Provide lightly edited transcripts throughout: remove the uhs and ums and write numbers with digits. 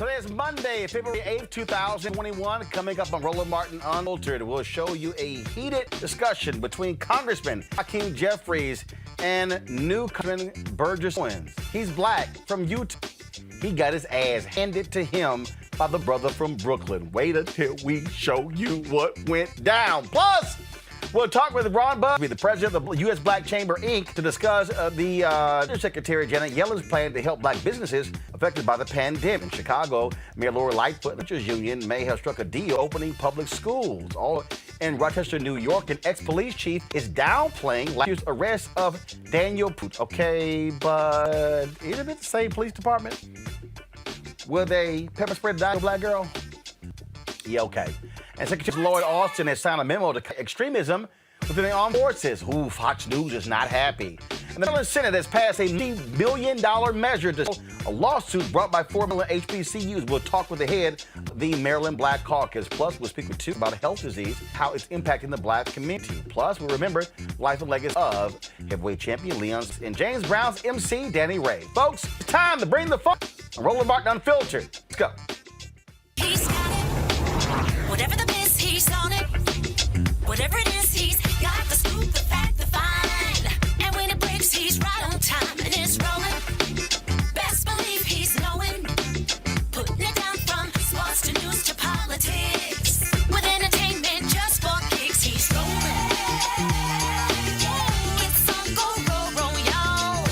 Today is Monday, February 8th, 2021. Coming up on Roland Martin Unfiltered, we'll show you a heated discussion between Congressman Hakeem Jeffries and new Congressman Owens. He's black from Utah. He got his ass handed to him by the brother from Brooklyn. Wait until we show you what went down. Plus, we'll talk with Ron Busby, the president of the U.S. Black Chamber, Inc., to discuss the Secretary Janet Yellen's plan to help black businesses affected by the pandemic. In Chicago, Mayor Lightfoot and the Teachers Union may have struck a deal opening public schools. All in Rochester, New York, an ex-police chief is downplaying last year's arrest of Daniel Poot. Okay, but isn't it the same police department? Will they pepper spray the black girl? Yeah, okay. And Secretary Lloyd Austin has signed a memo to extremism within the armed forces. Ooh, Fox News is not happy. And the Maryland Senate has passed a $1 billion measure to a lawsuit brought by 4 Maryland HBCUs. We'll talk with the head of the Maryland Black Caucus. Plus, we'll speak with two about a health disease, how it's impacting the black community. Plus, we'll remember life and legacy of heavyweight champion Leon and James Brown's MC, Danny Ray. Folks, it's time to bring the fun. Roland Martin Unfiltered. Let's go. He's got it. Whatever the miss, he's on it. Whatever it is, he's got the scoop, the fact, the find. And when it breaks, he's right on time and it's rolling. Best believe he's knowing. Putting it down from sports to news to politics. With entertainment just for kicks, he's rolling. It's on go, y'all.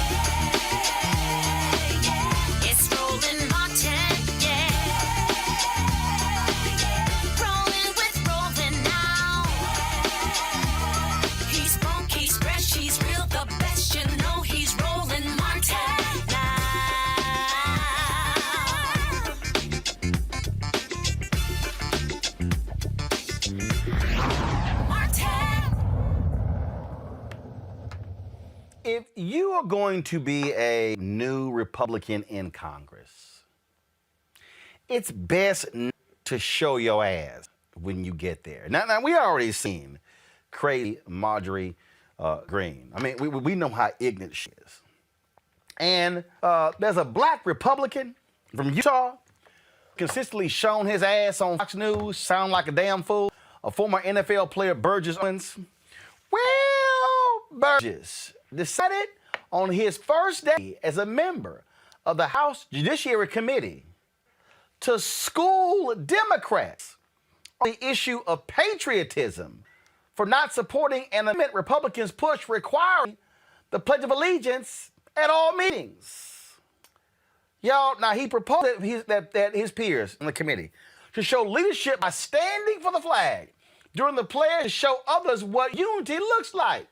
It's Roland Martin, Rolling with Roland now. He's funky, he's fresh, he's real, the best. You know he's Roland Martin now. Martin. If you are going to be a new Republican in Congress, it's best to show your ass when you get there. Now we already seen crazy Marjorie Greene. I mean, we know how ignorant she is. And there's a black Republican from Utah consistently shown his ass on Fox News, sound like a damn fool. A former NFL player, Owens. Well, Burgess decided on his first day as a member of the House Judiciary Committee to school Democrats on the issue of patriotism for not supporting an amendment Republicans push requiring the Pledge of Allegiance at all meetings. Y'all, now he proposed that his peers in the committee to show leadership by standing for the flag during the pledge to show others what unity looks like.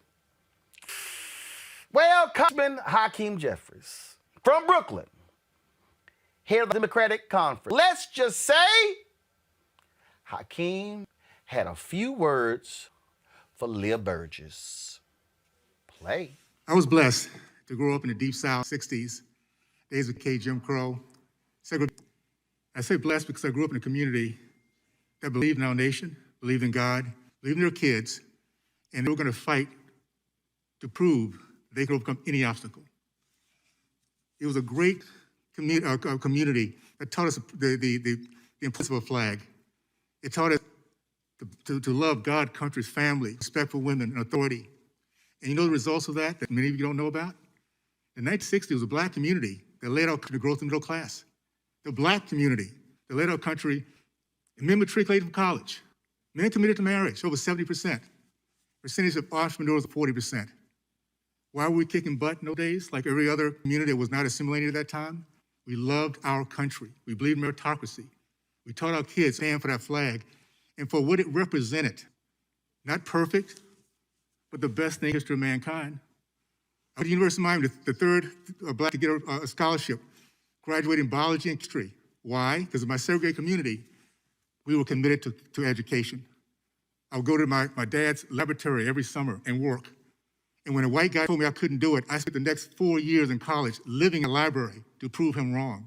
Well, Congressman Hakeem Jeffries from Brooklyn, head of the Democratic Conference. Let's just say Hakeem had a few words for Leah Burgess. Play. I was blessed to grow up in the Deep South 60s, days of Jim Crow. I say blessed because I grew up in a community that believed in our nation, believed in God, believed in their kids, and they were going to fight to prove they could overcome any obstacle. It was a great community that taught us the importance of a flag. It taught us to love God, country, family, respect for women, and authority. And you know the results of that many of you don't know about? In 1960, it was a black community that led our country to growth in the middle class. The black community that led our country, men matriculated from college, men committed to marriage, over 70%. Percentage of entrepreneurs, 40%. Why were we kicking butt in those days? Like every other community that was not assimilated at that time? We loved our country. We believed in meritocracy. We taught our kids to stand for that flag and for what it represented. Not perfect, but the best thing in the history of mankind. I went to the University of Miami, the third black to get a scholarship, graduating in biology and chemistry. Why? Because in my segregated community, we were committed to education. I would go to my dad's laboratory every summer and work. And when a white guy told me I couldn't do it, I spent the next 4 years in college living in a library to prove him wrong.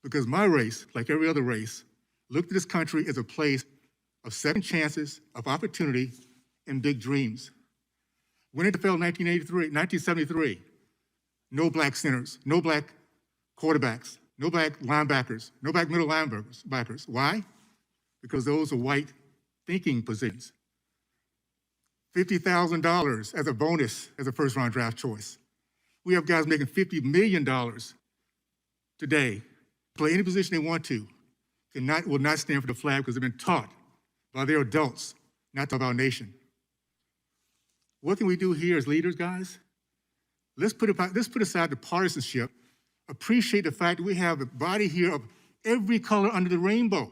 Because my race, like every other race, looked at this country as a place of second chances, of opportunity, and big dreams. When it fell in 1973, no black centers, no black quarterbacks, no black linebackers, no black middle linebackers. Why? Because those are white thinking positions. $50,000 as a bonus as a first-round draft choice. We have guys making $50 million today, play any position they want to, will not stand for the flag because they've been taught by their adults not to love our nation. What can we do here as leaders, guys? Let's put aside the partisanship, appreciate the fact that we have a body here of every color under the rainbow,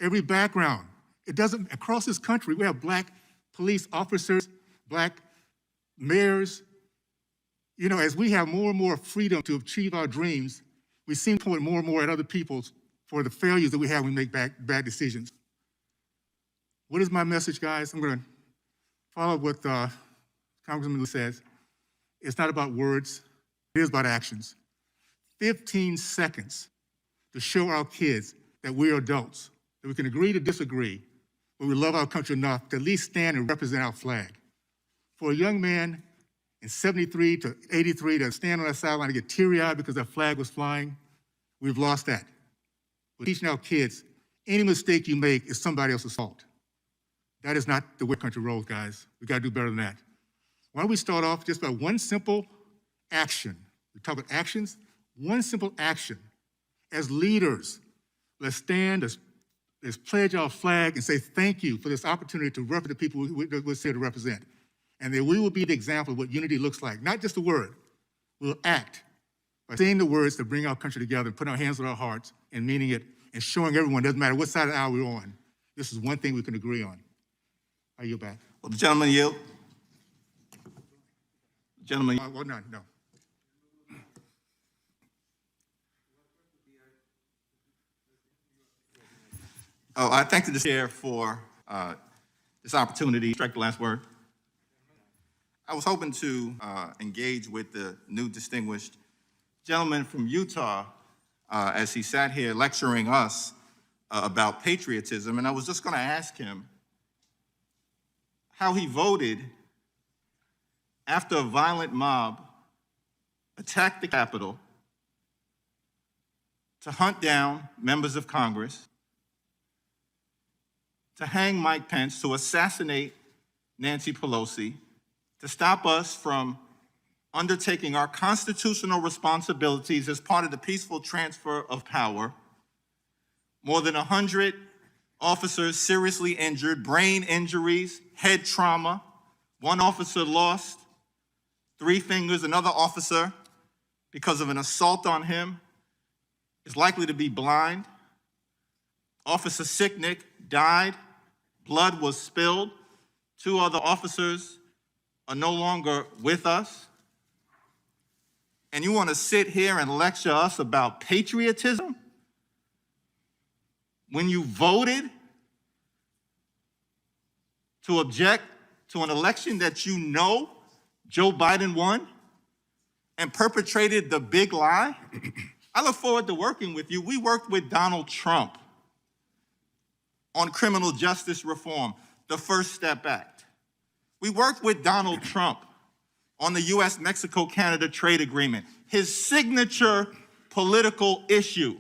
every background. Across this country, we have black police officers, black mayors. You know, as we have more and more freedom to achieve our dreams, we seem to point more and more at other people for the failures that we have when we make bad decisions. What is my message, guys? I'm going to follow what Congressman Lee says. It's not about words, it is about actions. 15 seconds to show our kids that we're adults, that we can agree to disagree, but we love our country enough to at least stand and represent our flag. For a young man in 73 to 83 to stand on that sideline and get teary-eyed because that flag was flying, we've lost that. We're teaching our kids, any mistake you make is somebody else's fault. That is not the way country rolls, guys. We gotta do better than that. Why don't we start off just by one simple action? We talk about actions, one simple action. As leaders, let's stand, let's pledge our flag and say thank you for this opportunity to represent the people we're here to represent. And that we will be the example of what unity looks like, not just a word. We'll act by saying the words that bring our country together, putting our hands on our hearts and meaning it and showing everyone, doesn't matter what side of the aisle we're on, this is one thing we can agree on. I yield back. Will the gentleman yield? Gentleman. Well, no. Oh, I thank the chair for this opportunity. Strike the last word. I was hoping to engage with the new distinguished gentleman from Utah as he sat here lecturing us about patriotism, and I was just going to ask him how he voted after a violent mob attacked the Capitol to hunt down members of Congress, to hang Mike Pence, to assassinate Nancy Pelosi, to stop us from undertaking our constitutional responsibilities as part of the peaceful transfer of power. More than 100 officers seriously injured, brain injuries, head trauma. One officer lost 3 fingers. Another officer, because of an assault on him, is likely to be blind. Officer Sicknick died. Blood was spilled. 2 other officers are no longer with us. And you want to sit here and lecture us about patriotism? When you voted to object to an election that you know Joe Biden won and perpetrated the big lie? I look forward to working with you. We worked with Donald Trump on criminal justice reform, the First Step Act. We worked with Donald Trump on the U.S.-Mexico-Canada trade agreement, his signature political issue.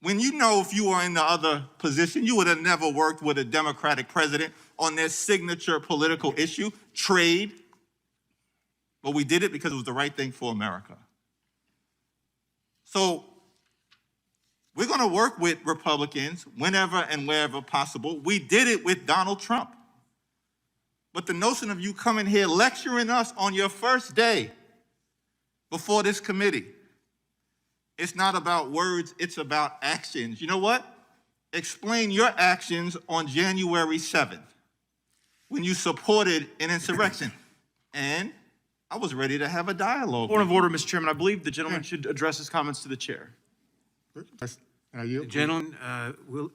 When you know if you were in the other position, you would have never worked with a Democratic president on their signature political issue, trade. But we did it because it was the right thing for America. So we're going to work with Republicans whenever and wherever possible. We did it with Donald Trump. But the notion of you coming here lecturing us on your first day before this committee, it's not about words, it's about actions. You know what? Explain your actions on January 7th when you supported an insurrection. And I was ready to have a dialogue. Point of order, Mr. Chairman. I believe the gentleman should address his comments to the chair. The gentleman will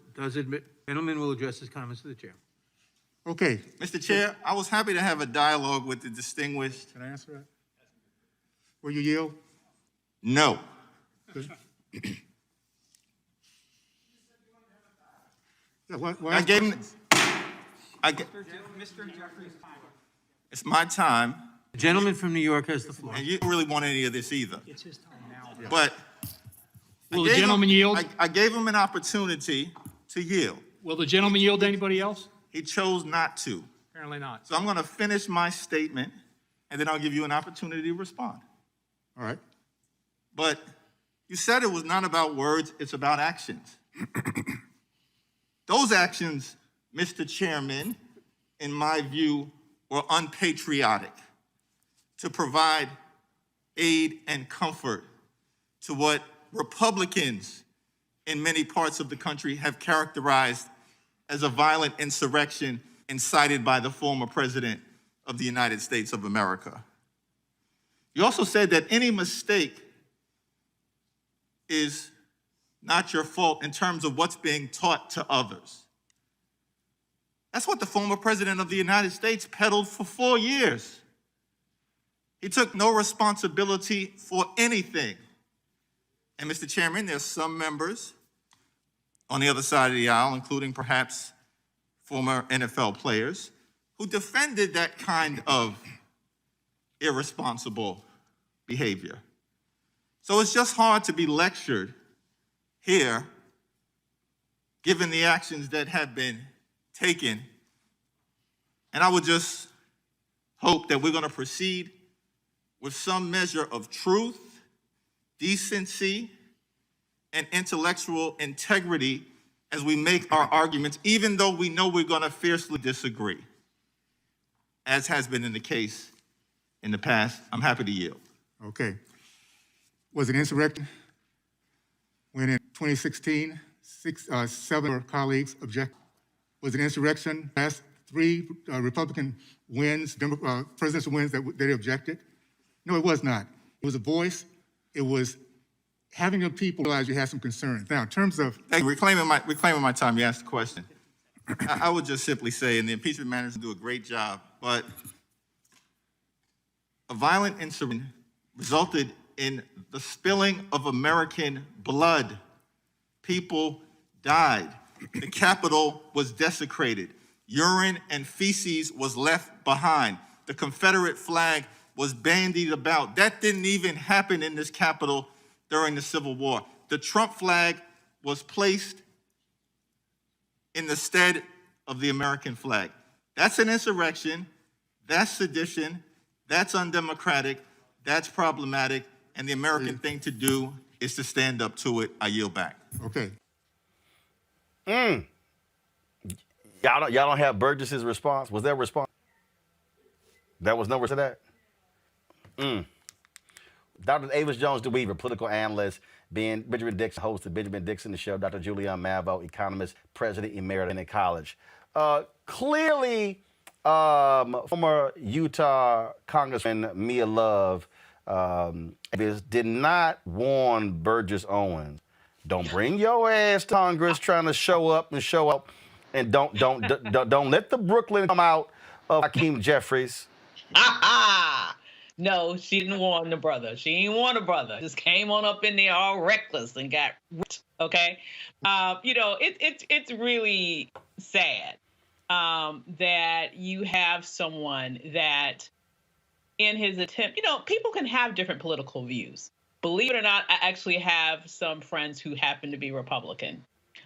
address his comments to the chair. Okay. Mr. Chair, I was happy to have a dialogue with the distinguished. Can I answer that? Will you yield? No. Good. Yeah, why I gave him. Mr. Jeffries' time. It's my time. The gentleman from New York has the floor. And you don't really want any of this either. It's his time now. But Will the gentleman yield? I gave him an opportunity to yield. Will the gentleman yield to anybody else? He chose not to. Apparently not. So I'm going to finish my statement, and then I'll give you an opportunity to respond. All right. But you said it was not about words, it's about actions. Those actions, Mr. Chairman, in my view, were unpatriotic to provide aid and comfort to what Republicans in many parts of the country have characterized as a violent insurrection incited by the former president of the United States of America. You also said that any mistake is not your fault in terms of what's being taught to others. That's what the former president of the United States peddled for 4 years. He took no responsibility for anything. And Mr. Chairman, there's some members on the other side of the aisle, including perhaps former NFL players, who defended that kind of irresponsible behavior. So it's just hard to be lectured here, given the actions that have been taken. And I would just hope that we're going to proceed with some measure of truth, decency, and intellectual integrity as we make our arguments, even though we know we're going to fiercely disagree, as has been in the case in the past. I'm happy to yield. Okay. Was it insurrection? When in 2016, seven of our colleagues objected. Was it insurrection? Last 3 Republican wins, presidential wins that they objected? No, it was not. It was a voice. It was having the people realize you had some concerns. Now, in terms of... Hey, reclaiming my time, you asked the question. I would just simply say, and the impeachment managers do a great job, but a violent insurrection resulted in the spilling of American blood. People died. The Capitol was desecrated. Urine and feces was left behind. The Confederate flag was bandied about. That didn't even happen in this Capitol during the Civil War. The Trump flag was placed in the stead of the American flag. That's an insurrection. That's sedition. That's undemocratic. That's problematic. And the American thing to do is to stand up to it. I yield back. Okay. Y'all don't have Burgess's response? Was there a response? That was nowhere to that? Dr. Avis Jones DeWeaver, political analyst, Benjamin Dixon, host of Benjamin Dixon, the show, Dr. Julian Mavo, economist, president emeritus in college. Clearly, former Utah Congressman Mia Love did not warn Burgess Owens. Don't bring your ass to Congress trying to show up, and don't let the Brooklyn come out of Hakeem Jeffries. No, she didn't warn the brother. She didn't warn the brother. Just came on up in there all reckless and got ripped, okay? It's really sad that you have someone that in his attempt, people can have different political views. Believe it or not, I actually have some friends who happen to be Republican.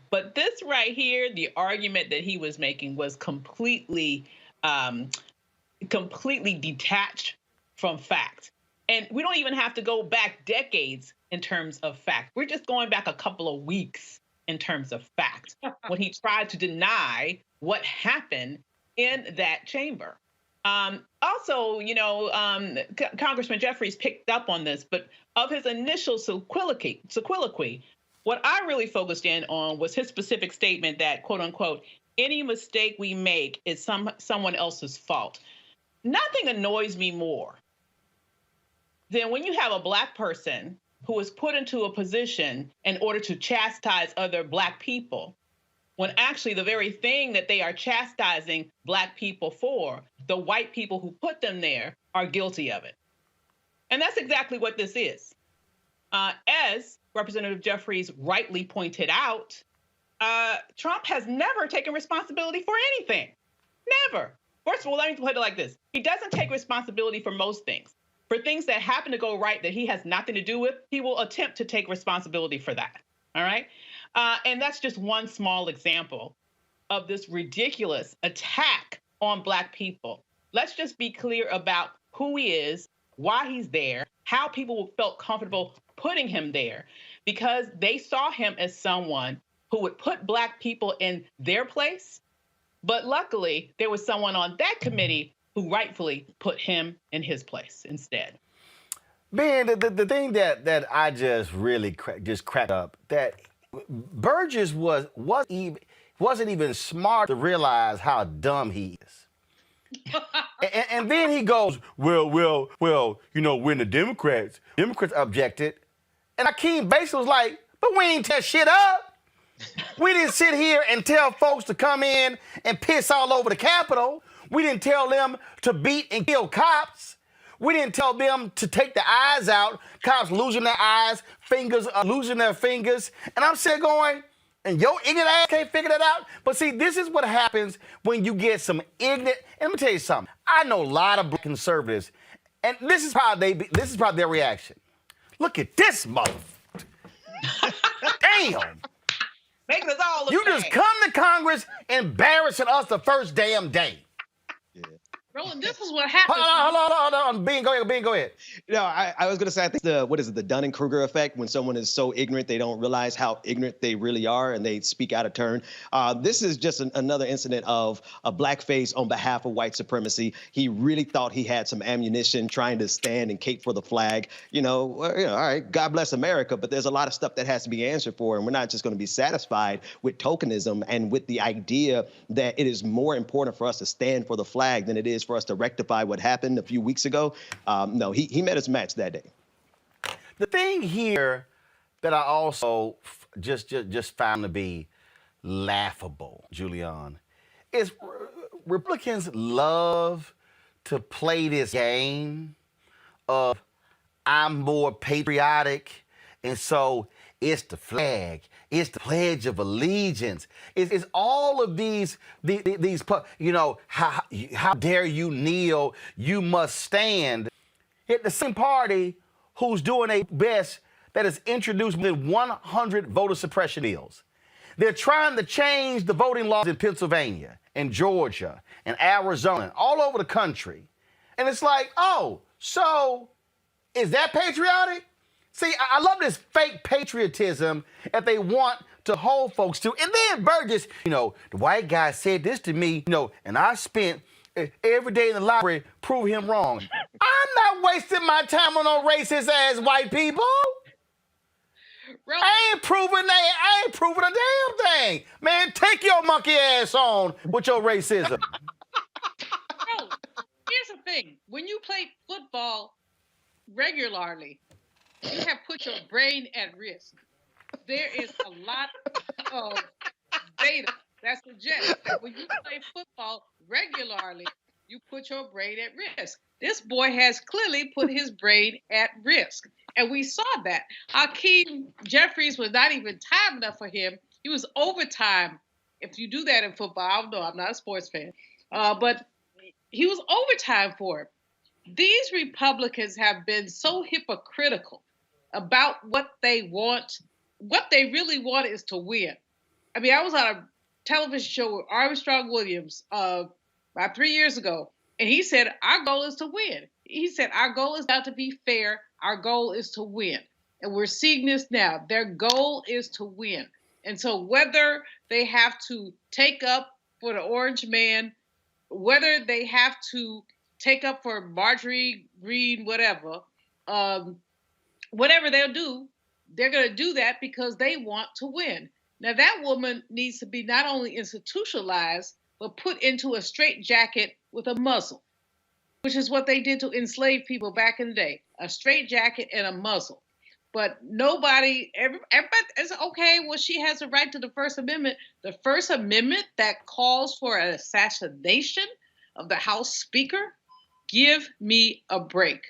But this right here, the argument that he was making was completely detached from fact. And we don't even have to go back decades in terms of fact. We're just going back a couple of weeks in terms of fact when he tried to deny what happened in that chamber. Also, Congressman Jeffries picked up on this, but of his initial soliloquy, what I really focused in on was his specific statement that, quote unquote, any mistake we make is someone else's fault. Nothing annoys me more than when you have a Black person who is put into a position in order to chastise other Black people, when actually the very thing that they are chastising Black people for, the white people who put them there are guilty of it. And that's exactly what this is. As Representative Jeffries rightly pointed out, Trump has never taken responsibility for anything. Never. First of all, let me put it like this. He doesn't take responsibility for most things. for things that happen to go right that he has nothing to do with, he will attempt to take responsibility for that. All right. And that's just one small example of this ridiculous attack on Black people. Let's just be clear about who he is, why he's there, how people felt comfortable putting him there, because they saw him as someone who would put Black people in their place. But luckily, there was someone on that committee who rightfully put him in his place instead. Man, the thing that I just really cracked up, that Burgess wasn't even smart to realize how dumb he is. and then he goes, well, when the Democrats objected, and Akeem basically was like, but we ain't tear shit up. We didn't sit here and tell folks to come in and piss all over the Capitol. We didn't tell them to beat and kill cops. We didn't tell them to take the eyes out. Cops losing their eyes, fingers losing their fingers. And I'm sitting going, and your ignorant ass can't figure that out? But see, this is what happens when you get some ignorant. And let me tell you something. I know a lot of Black conservatives, and this is probably their reaction. Look at this mother. Damn. Making us all look You just bad. come to Congress embarrassing us the first damn day. Roland, this is what happens. Hold on. Bean, go ahead. No, I was going to say, I think the Dunning-Kruger effect, when someone is so ignorant, they don't realize how ignorant they really are and they speak out of turn. This is just another incident of a blackface on behalf of white supremacy. He really thought he had some ammunition trying to stand and cape for the flag. All right, God bless America, but there's a lot of stuff that has to be answered for, and we're not just going to be satisfied with tokenism and with the idea that it is more important for us to stand for the flag than it is for us to rectify what happened a few weeks ago. No, he met his match that day. The thing here that I also just found to be laughable, Julian, is Republicans love to play this game of I'm more patriotic, and so it's the flag, it's the Pledge of Allegiance, it's all of these how dare you kneel, you must stand. Yet the same party who's doing their best that has introduced more than 100 voter suppression bills. They're trying to change the voting laws in Pennsylvania and Georgia and Arizona, all over the country. And it's like, oh, so is that patriotic? See, I love this fake patriotism that they want to hold folks to. And then Burgess, the white guy said this to me, and I spent every day in the library proving him wrong. I'm not wasting my time on no racist ass white people. I ain't proving a damn thing. Man, take your monkey ass on with your racism. Bro, here's the thing. When you play football regularly, you have put your brain at risk. There is a lot of data that suggests that when you play football regularly, you put your brain at risk. This boy has clearly put his brain at risk. And we saw that. Hakeem Jeffries was not even time enough for him. He was overtime. If you do that in football, I don't know, I'm not a sports fan. But he was overtime for him. These Republicans have been so hypocritical about what they want. What they really want is to win. I mean, I was on a television show with Armstrong Williams about 3 years ago, and he said, our goal is to win. He said, our goal is not to be fair. Our goal is to win. And we're seeing this now. Their goal is to win. And so whether they have to take up for the orange man, whether they have to take up for Marjorie Greene, whatever they'll do, they're going to do that because they want to win. Now, that woman needs to be not only institutionalized, but put into a straitjacket with a muzzle, which is what they did to enslaved people back in the day, a straitjacket and a muzzle. But everybody is okay, well, she has a right to the First Amendment. The First Amendment that calls for an assassination of the House Speaker, give me a break.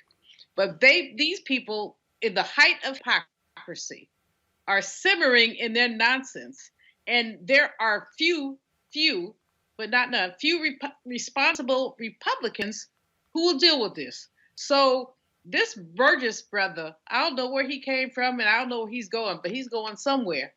But these people, in the height of hypocrisy, are simmering in their nonsense. And there are few, but not none, responsible Republicans who will deal with this. So this Burgess brother, I don't know where he came from and I don't know where he's going, but he's going somewhere.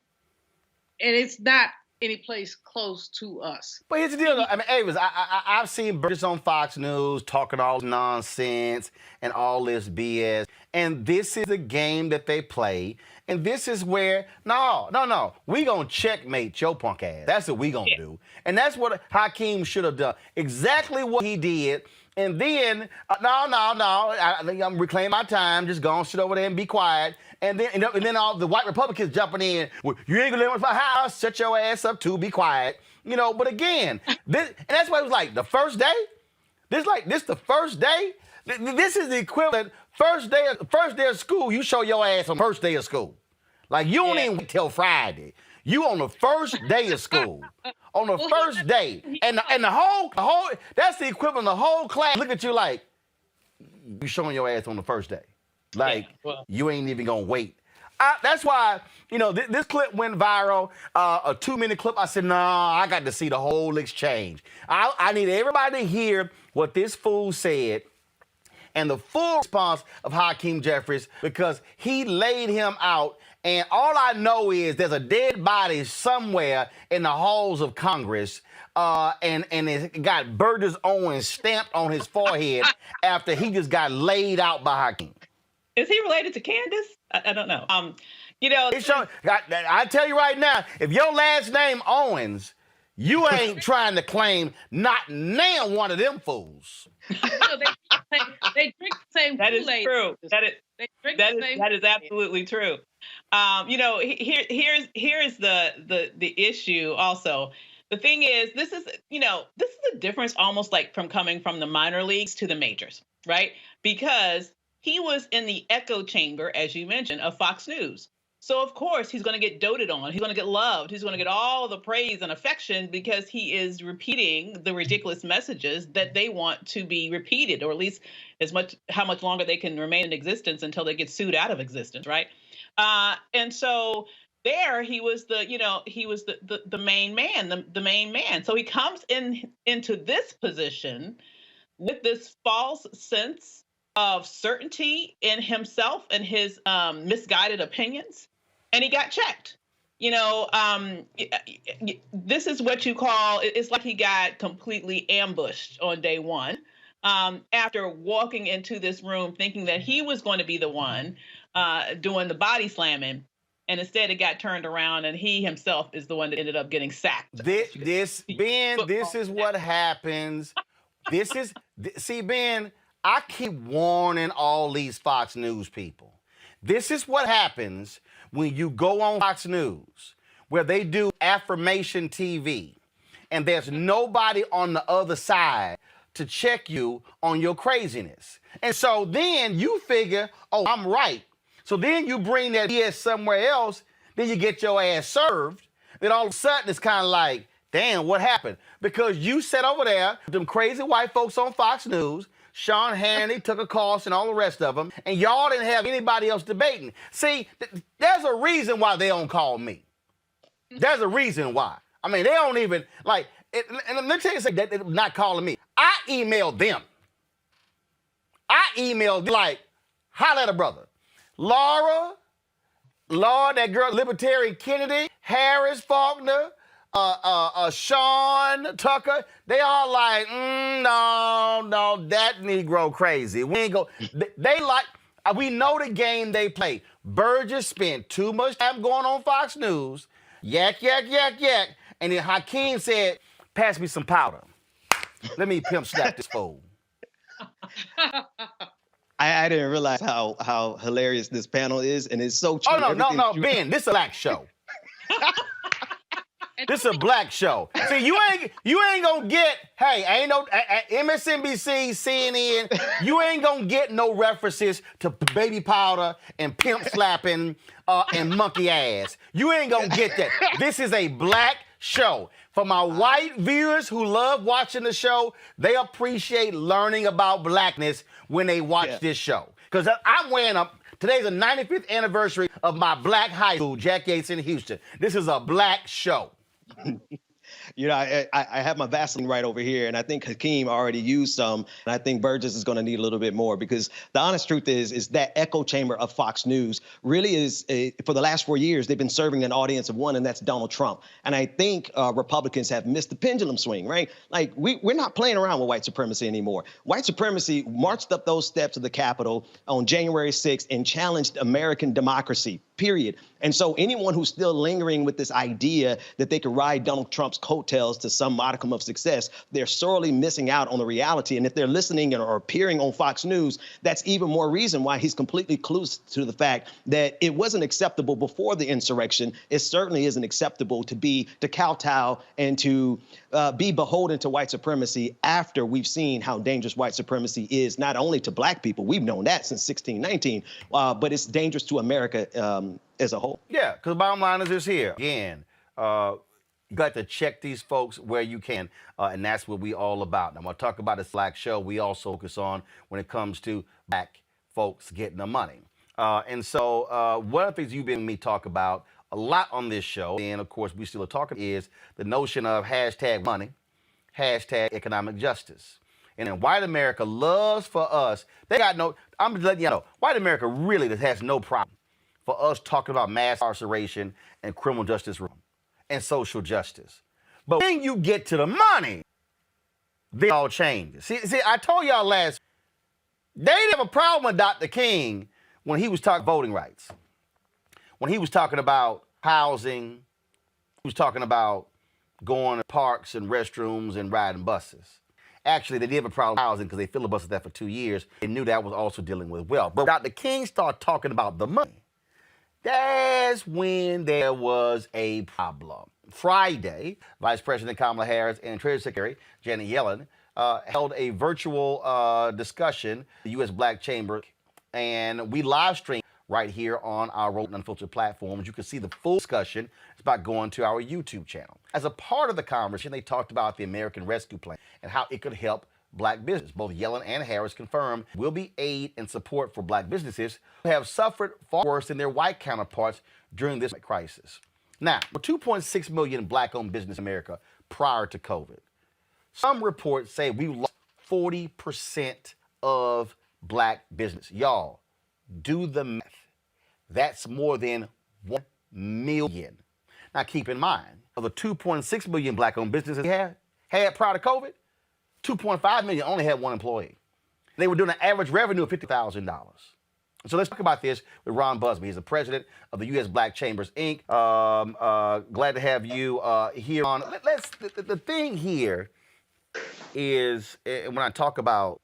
And it's not any place close to us. But here's the deal, though. I mean, Avis, I've seen Burgess on Fox News talking all nonsense and all this BS. And this is the game that they play. And this is where, no, we gonna checkmate your punk ass. That's what we gonna do. And that's what Hakeem should have done. Exactly what he did. And then, I think I'm reclaiming my time. Just go and sit over there and be quiet. And then all the white Republicans jumping in. Well, you ain't gonna let my house. Shut your ass up too. Be quiet. You know. But again, and that's why it was like the first day. This the first day. This is the equivalent. First day of school. You show your ass on first day of school. Like you don't even wait till Friday. You on the first day of school. On the first day. And the whole that's the equivalent of the whole class look at you like you showing your ass on the first day. Like you ain't even gonna wait. That's why, this clip went viral, a 2-minute clip. I said, nah, I got to see the whole exchange. I need everybody to hear what this fool said and the full response of Hakeem Jeffries because he laid him out. And all I know is there's a dead body somewhere in the halls of Congress, and it got Burgess Owens stamped on his forehead after he just got laid out by Hakeem. Is he related to Candace? I don't know. I tell you right now, if your last name Owens, you ain't trying to claim not name one of them fools. They drink the same That is Kool-Aid. true. That is absolutely true. Here's the issue also. The thing is, this is the difference almost like from coming from the minor leagues to the majors, right? Because he was in the echo chamber, as you mentioned, of Fox News. So, of course, he's going to get doted on. He's going to get loved. He's going to get all the praise and affection because he is repeating the ridiculous messages that they want to be repeated, or at least how much longer they can remain in existence until they get sued out of existence, right? And so there he was the main man, the main man. So he comes into this position with this false sense of certainty in himself and his misguided opinions, and he got checked. This is what you call, it's like he got completely ambushed on day one after walking into this room thinking that he was going to be the one doing the body slamming, and instead it got turned around and he himself is the one that ended up getting sacked. This is what happens. Ben, I keep warning all these Fox News people. This is what happens when you go on Fox News, where they do affirmation TV, and there's nobody on the other side to check you on your craziness. And so then you figure, oh, I'm right. So then you bring that BS somewhere else, then you get your ass served. Then all of a sudden it's kind of like, damn, what happened? Because you sat over there with them crazy white folks on Fox News, Sean Hannity, Tucker Carlson, all the rest of them, and y'all didn't have anybody else debating. See, there's a reason why they don't call me. There's a reason why. I mean, they don't even, and let me tell you something, they're not calling me. I emailed them. Holla at a brother. Laura, that girl, Libertarian Kennedy, Harris Faulkner, Sean Tucker, they all like, no, that Negro crazy. We ain't go. We know the game they play. Burgess spent too much time going on Fox News, yak, and then Hakeem said, pass me some powder. Let me pimp slap this fool. I didn't realize how hilarious this panel is, and it's so true. Oh, no, Ben, this is a black show. This is a black show. See, you ain't gonna get, ain't no MSNBC, CNN, you ain't gonna get no references to baby powder and pimp slapping and monkey ass. You ain't gonna get that. This is a black show. For my white viewers who love watching the show, they appreciate learning about blackness when they watch this show. Because I'm wearing today's the 95th anniversary of my black high school, Jack Yates in Houston. This is a black show. You know, I have my Vaseline right over here, and I think Hakeem already used some, and I think Burgess is going to need a little bit more, because the honest truth is that echo chamber of Fox News really is, for the last 4 years, they've been serving an audience of one, and that's Donald Trump. And I think Republicans have missed the pendulum swing, right? Like, we're not playing around with white supremacy anymore. White supremacy marched up those steps of the Capitol on January 6th and challenged American democracy, period. And so anyone who's still lingering with this idea that they could ride Donald Trump's coattails to some modicum of success, they're sorely missing out on the reality. And if they're listening or appearing on Fox News, that's even more reason why he's completely clueless to the fact that it wasn't acceptable before the insurrection. It certainly isn't acceptable to kowtow and to be beholden to white supremacy after we've seen how dangerous white supremacy is, not only to black people, we've known that since 1619, but it's dangerous to America as a whole. Yeah, because the bottom line is this here. Again, you got to check these folks where you can, and that's what we all about. Now, when I talk about this Black show, we also focus on when it comes to black folks getting the money. And so one of the things you've been me talk about a lot on this show, and of course we still are talking, is the notion of hashtag money, hashtag economic justice. And then white America loves for us, they got no, I'm just letting you know, white America really has no problem for us talking about mass incarceration and criminal justice reform and social justice. But when you get to the money, then it all changes. See, I told y'all last, they didn't have a problem with Dr. King when he was talking voting rights. When he was talking about housing, he was talking about going to parks and restrooms and riding buses. Actually, they did have a problem with housing because they filibustered that for 2 years. They knew that was also dealing with wealth. But Dr. King started talking about the money. That's when there was a problem. Friday, Vice President Kamala Harris and Treasury Secretary Janet Yellen held a virtual discussion, the U.S. Black Chamber, and we live streamed right here on our Roland Unfiltered platforms. You can see the full discussion. It's about going to our YouTube channel. As a part of the conversation, they talked about the American Rescue Plan and how it could help black business. Both Yellen and Harris confirmed will be aid and support for black businesses who have suffered far worse than their white counterparts during this crisis. Now, 2.6 million black-owned businesses in America prior to COVID. Some reports say we lost 40% of black business. Y'all, do the math. That's more than 1 million. Now, keep in mind, of the 2.6 million black-owned businesses we had prior to COVID, 2.5 million only had one employee. They were doing an average revenue of $50,000. So let's talk about this with Ron Busby. He's the president of the U.S. Black Chambers, Inc. Glad to have you here on. The thing here is, when I talk about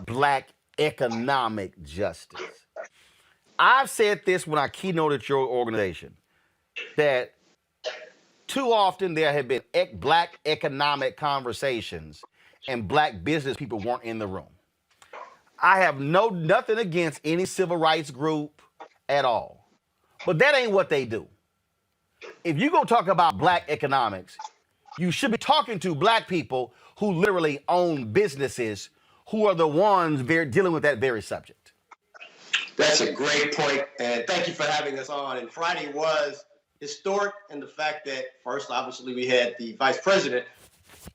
black economic justice, I've said this when I keynoted your organization, that too often there have been black economic conversations and black business people weren't in the room. I have nothing against any civil rights group at all, but that ain't what they do. If you're gonna talk about black economics, you should be talking to black people who literally own businesses, who are the ones dealing with that very subject. That's a great point, and thank you for having us on. And Friday was historic in the fact that, first, obviously, we had the vice president,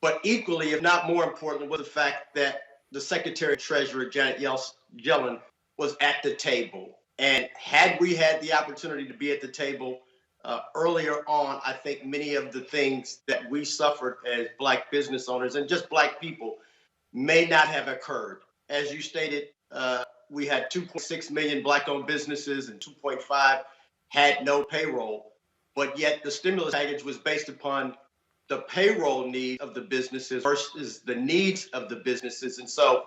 but equally, if not more important, was the fact that the Secretary of Treasury, Janet Yellen, was at the table. And had we had the opportunity to be at the table earlier on, I think many of the things that we suffered as black business owners and just black people may not have occurred. As you stated, we had 2.6 million black-owned businesses and 2.5 had no payroll, but yet the stimulus package was based upon the payroll needs of the businesses versus the needs of the businesses. And so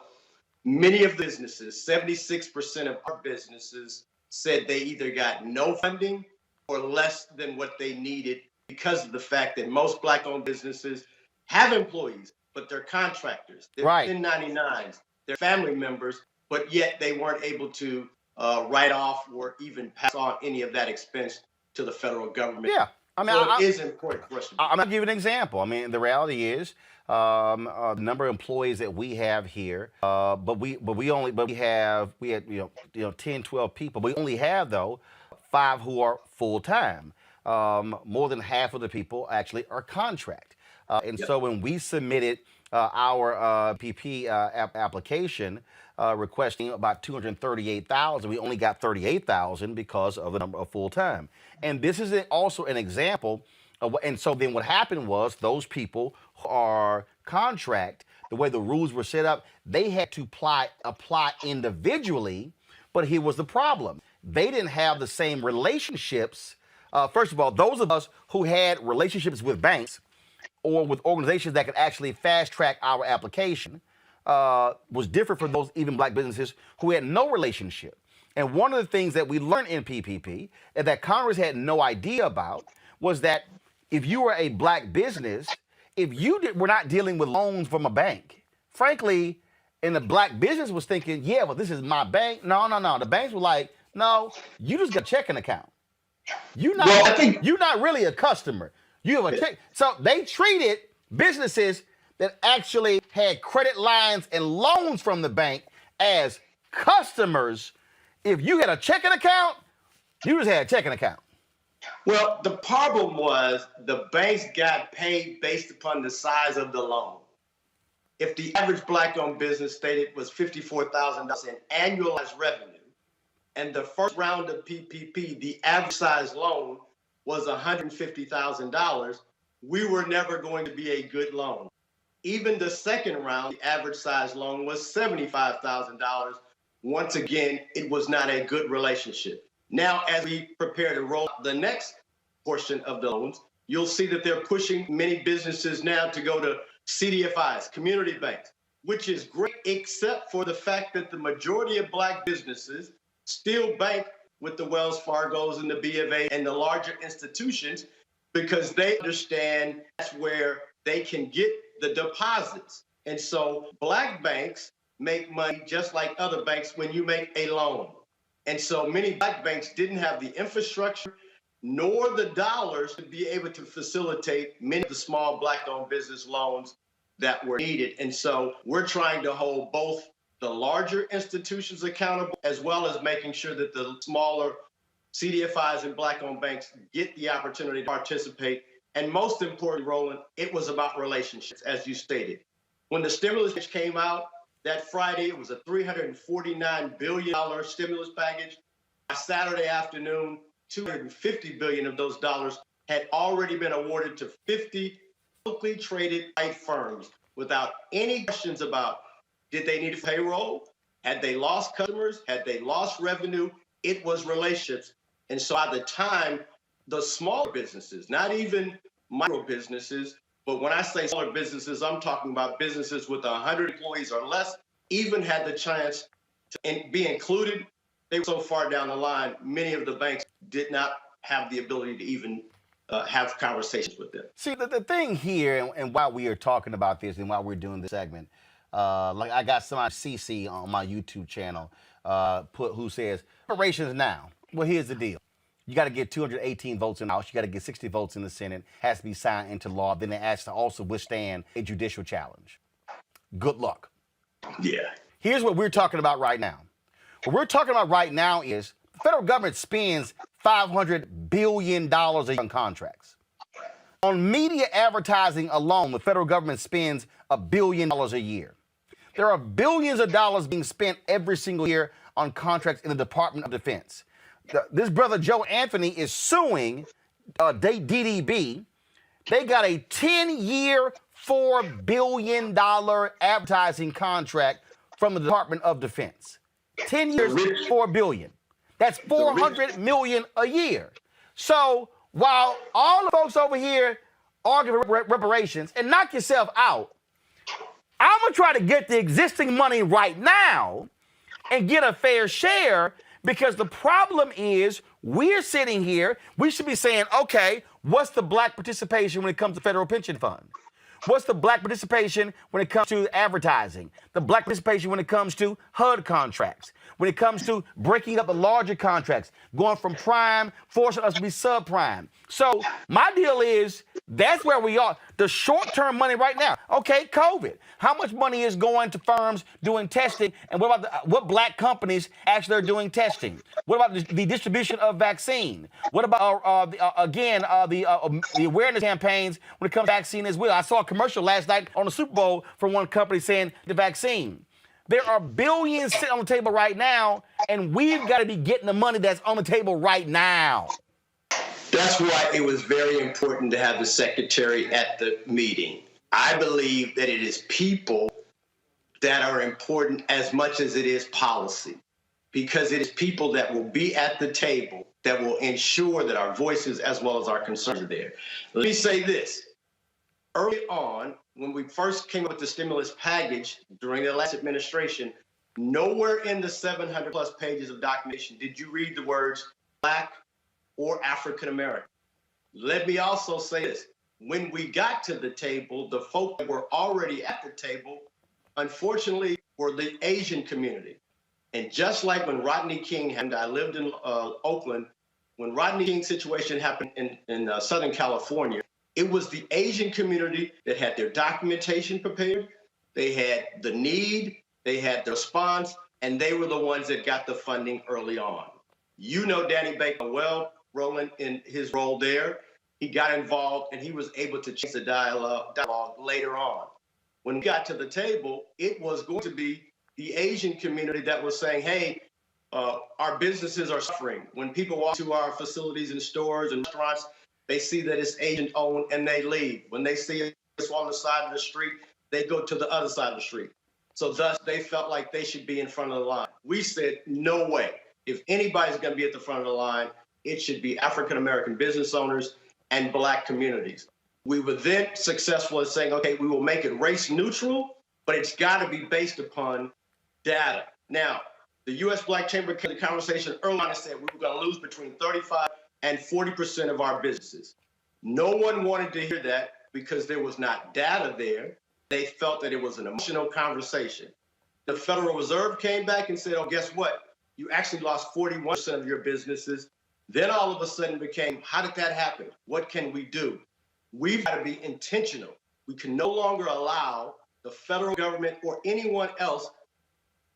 many of the businesses, 76% of our businesses, said they either got no funding or less than what they needed because of the fact that most black-owned businesses have employees, but they're contractors, they're 1099s, they're family members, but yet they weren't able to write off or even pass on any of that expense to the federal government. Yeah. I mean, so it is important for us to I'm going to give you an example. I mean, the reality is the number of employees that we have here, we had 10, 12 people. We only have, though, 5 who are full-time. more than half of the people actually are contract. And so when we submitted our PP application requesting about 238,000, we only got 38,000 because of the number of full-time. And this is also an example of, and so then what happened was those people who are contract, the way the rules were set up, they had to apply individually, but here was the problem. They didn't have the same relationships. First of all, those of us who had relationships with banks or with organizations that could actually fast track our application was different from those even black businesses who had no relationship. And one of the things that we learned in PPP and that Congress had no idea about was that if you were a black business, if you were not dealing with loans from a bank, frankly, and the black business was thinking, yeah, well, this is my bank. No. The banks were like, no, you just got a checking account. You're not really a customer. You have a check. So they treated businesses that actually had credit lines and loans from the bank as customers. If you had a checking account, you just had a checking account. Well, the problem was the banks got paid based upon the size of the loan. If the average black-owned business stated was $54,000 in annualized revenue, and the first round of PPP, the average size loan was $150,000, we were never going to be a good loan. Even the second round, the average size loan was $75,000. Once again, it was not a good relationship. Now, as we prepare to roll out the next portion of the loans, you'll see that they're pushing many businesses now to go to CDFIs, community banks, which is great, except for the fact that the majority of black businesses still bank with the Wells Fargos and the B of A and the larger institutions because they understand that's where they can get the deposits. And so black banks make money just like other banks when you make a loan. And so many black banks didn't have the infrastructure nor the dollars to be able to facilitate many of the small black-owned business loans that were needed. And so we're trying to hold both the larger institutions accountable, as well as making sure that the smaller CDFIs and black-owned banks get the opportunity to participate. And most importantly, Roland, it was about relationships, as you stated. When the stimulus came out that Friday, it was a $349 billion stimulus package. By Saturday afternoon, $250 billion of those dollars had already been awarded to 50 publicly traded white firms without any questions about did they need a payroll? Had they lost customers? Had they lost revenue? It was relationships. And so by the time the smaller businesses, not even micro businesses, but when I say smaller businesses, I'm talking about businesses with 100 employees or less, even had the chance to be included. They were so far down the line, many of the banks did not have the ability to even have conversations with them. See, the thing here, and while we are talking about this and while we're doing this segment, like I got somebody, CC, on my YouTube channel, who says, reparations now. Well, here's the deal. You got to get 218 votes in the House. You got to get 60 votes in the Senate. Has to be signed into law. Then it has to also withstand a judicial challenge. Good luck. Yeah. Here's what we're talking about right now. What we're talking about right now is the federal government spends $500 billion a year on contracts. On media advertising alone, the federal government spends $1 billion a year. There are billions of dollars being spent every single year on contracts in the Department of Defense. This brother Joe Anthony is suing DDB. They got a 10-year, $4 billion advertising contract from the Department of Defense. 10 years, $4 billion. That's $400 million a year. So while all the folks over here argue for reparations, and knock yourself out, I'm going to try to get the existing money right now and get a fair share, because the problem is we're sitting here, we should be saying, okay, what's the black participation when it comes to federal pension fund? What's the black participation when it comes to advertising? The black participation when it comes to HUD contracts, when it comes to breaking up the larger contracts, going from prime, forcing us to be subprime. So my deal is that's where we are. The short-term money right now. Okay, COVID. How much money is going to firms doing testing? And what about what black companies actually are doing testing? What about the distribution of vaccine? What about, the awareness campaigns when it comes to vaccine as well? I saw a commercial last night on the Super Bowl from one company saying the vaccine. There are billions sitting on the table right now, and we've got to be getting the money that's on the table right now. That's why it was very important to have the secretary at the meeting. I believe that it is people that are important as much as it is policy, because it is people that will be at the table that will ensure that our voices as well as our concerns are there. Let me say this. Early on, when we first came up with the stimulus package during the last administration, nowhere in the 700 plus pages of documentation did you read the words Black or African American. Let me also say this. When we got to the table, the folk that were already at the table, unfortunately, were the Asian community. And just like when Rodney King happened, I lived in Oakland, when Rodney King's situation happened in Southern California, it was the Asian community that had their documentation prepared, they had the need, they had the response, and they were the ones that got the funding early on. You know Danny Baker well, Roland, in his role there. He got involved and he was able to change the dialogue later on. When we got to the table, it was going to be the Asian community that was saying, hey, our businesses are suffering. When people walk to our facilities and stores and restaurants, they see that it's Asian owned and they leave. When they see us on the side of the street, they go to the other side of the street. So thus they felt like they should be in front of the line. We said, no way. If anybody's going to be at the front of the line, it should be African-American business owners and Black communities. We were then successful in saying, okay, we will make it race neutral, but it's got to be based upon data. Now, the U.S. Black Chamber came to the conversation early on and said we were going to lose between 35 and 40% of our businesses. No one wanted to hear that because there was not data there. They felt that it was an emotional conversation. The Federal Reserve came back and said, oh, guess what? You actually lost 41% of your businesses. Then all of a sudden became, how did that happen? What can we do? We've got to be intentional. We can no longer allow the federal government or anyone else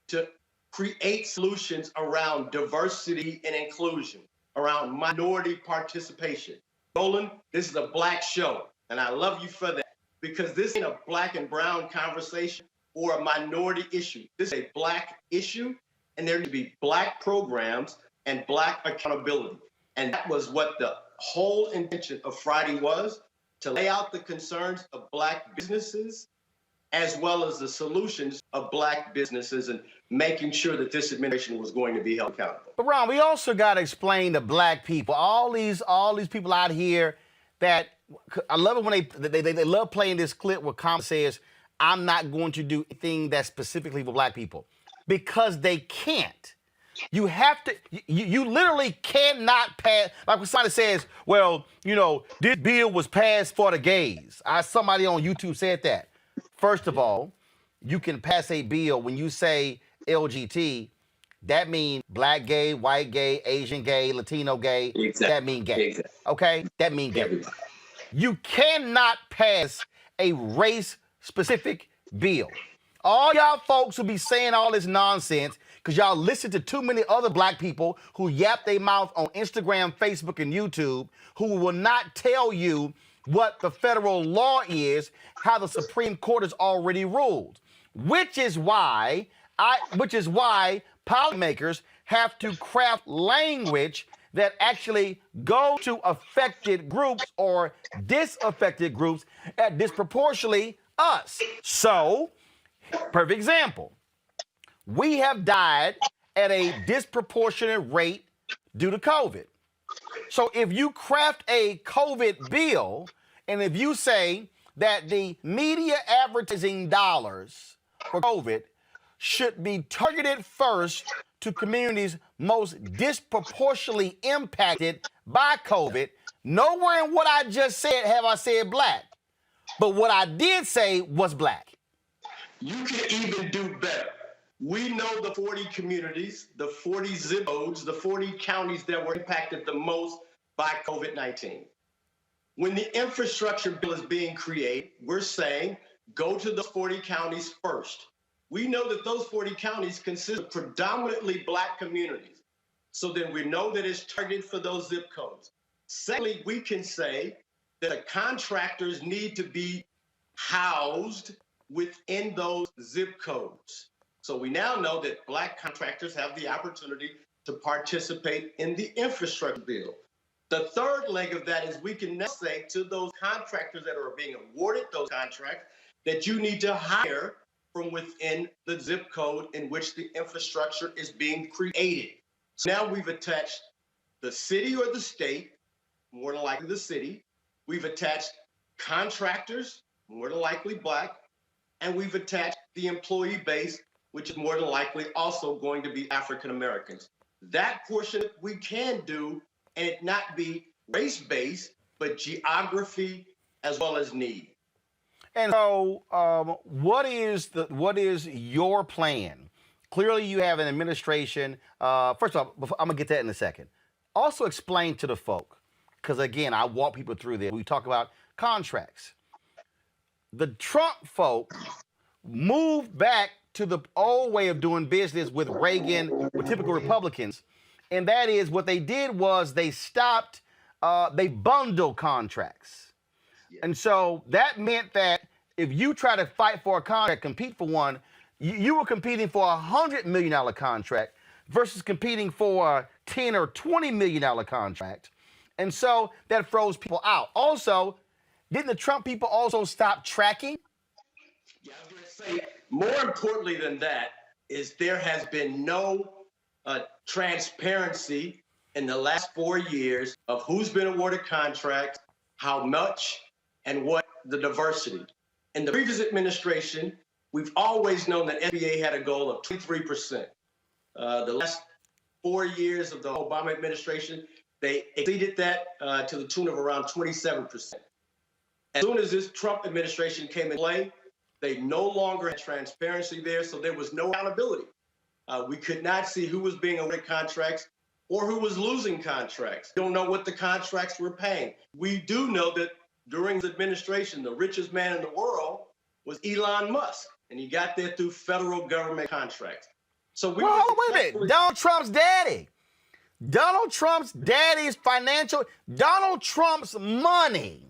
to create solutions around diversity and inclusion, around minority participation. Roland, this is a Black show, and I love you for that, because this ain't a Black and brown conversation or a minority issue. This is a Black issue, and there need to be Black programs and Black accountability. And that was what the whole intention of Friday was, to lay out the concerns of Black businesses as well as the solutions of Black businesses and making sure that this administration was going to be held accountable. But Ron, we also got to explain to Black people, all these people out here that, I love it when they love playing this clip where Kamala says, I'm not going to do anything that's specifically for Black people, because they can't. You have to, you literally cannot pass, like when somebody says, well, you know, this bill was passed for the gays. Somebody on YouTube said that. First of all, you can pass a bill when you say LGBT, that means Black gay, white gay, Asian gay, Latino gay, exactly. That mean gay, exactly. Okay? That mean gay. Everybody. You cannot pass a race-specific bill. All y'all folks who be saying all this nonsense because y'all listen to too many other Black people who yap their mouth on Instagram, Facebook, and YouTube, who will not tell you what the federal law is, how the Supreme Court has already ruled, which is why policymakers have to craft language that actually go to affected groups or disaffected groups at disproportionately us. So, perfect example, we have died at a disproportionate rate due to COVID. So if you craft a COVID bill, and if you say that the media advertising dollars for COVID should be targeted first to communities most disproportionately impacted by COVID, nowhere in what I just said have I said Black. But what I did say was black. You can even do better. We know the 40 communities, the 40 zip codes, the 40 counties that were impacted the most by COVID-19. When the infrastructure bill is being created, we're saying go to the 40 counties first. We know that those 40 counties consist of predominantly black communities. So then we know that it's targeted for those zip codes. Secondly, we can say that the contractors need to be housed within those zip codes. So we now know that black contractors have the opportunity to participate in the infrastructure bill. The third leg of that is we can now say to those contractors that are being awarded those contracts that you need to hire from within the zip code in which the infrastructure is being created. So now we've attached the city or the state, more than likely the city. We've attached contractors, more than likely black, and we've attached the employee base, which is more than likely also going to be African Americans. That portion we can do and it not be race-based, but geography as well as need. And so, what is your plan? Clearly, you have an administration. First of all, I'm gonna get that in a second. Also, explain to the folk, because again, I walk people through this. We talk about contracts. The Trump folk moved back to the old way of doing business with Reagan, with typical Republicans, and that is what they did was they stopped. They bundled contracts. And so that meant that if you try to fight for a contract, compete for one, you were competing for $100 million contract versus competing for a $10 or $20 million contract. And so that froze people out. Also, didn't the Trump people also stop tracking? Yeah, I was going to say, more importantly than that is there has been no transparency in the last 4 years of who's been awarded contracts, how much, and what the diversity. In the previous administration, we've always known that NBA had a goal of 23%. The last 4 years of the Obama administration, they exceeded that to the tune of around 27%. As soon as this Trump administration came in play, they no longer had transparency there, so there was no accountability. We could not see who was being awarded contracts or who was losing contracts. We don't know what the contracts were paying. We do know that during his administration, the richest man in the world was Elon Musk, and he got there through federal government contracts. So we wait a minute. Donald Trump's daddy. Donald Trump's daddy's financial, Donald Trump's money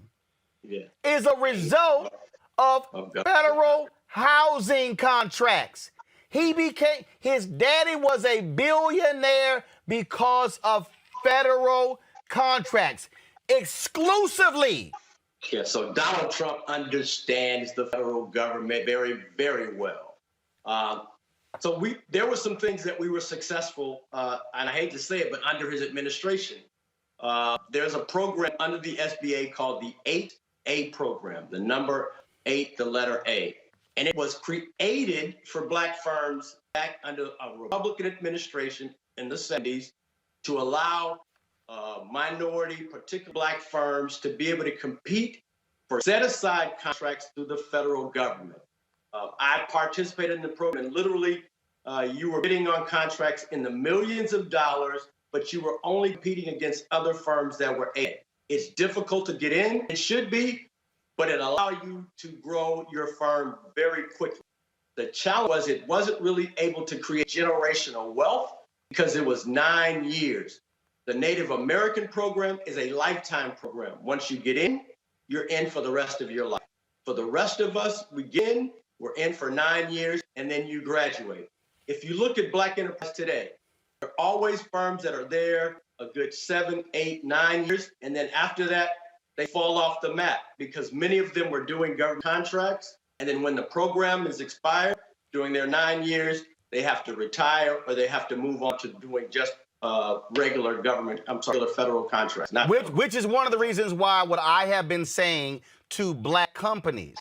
is a result of federal housing contracts. His daddy was a billionaire because of federal contracts exclusively. Yeah, so Donald Trump understands the federal government very, very well. So there were some things that we were successful, and I hate to say it, but under his administration. There's a program under the SBA called the 8A program, the number 8, the letter A. And it was created for black firms back under a Republican administration in the 70s to allow minority, particularly black firms to be able to compete for set-aside contracts through the federal government. I participated in the program, and literally you were bidding on contracts in the millions of dollars, but you were only competing against other firms that were in. It's difficult to get in. It should be, but it allowed you to grow your firm very quickly. The challenge was it wasn't really able to create generational wealth because it was 9 years. The Native American program is a lifetime program. Once you get in, you're in for the rest of your life. For the rest of us, we're in for 9 years, and then you graduate. If you look at black enterprise today, there are always firms that are there a good 7, 8, 9 years, and then after that, they fall off the map because many of them were doing government contracts, and then when the program is expired during their 9 years, they have to retire or they have to move on to doing just regular federal contracts. Which is one of the reasons why what I have been saying to black companies,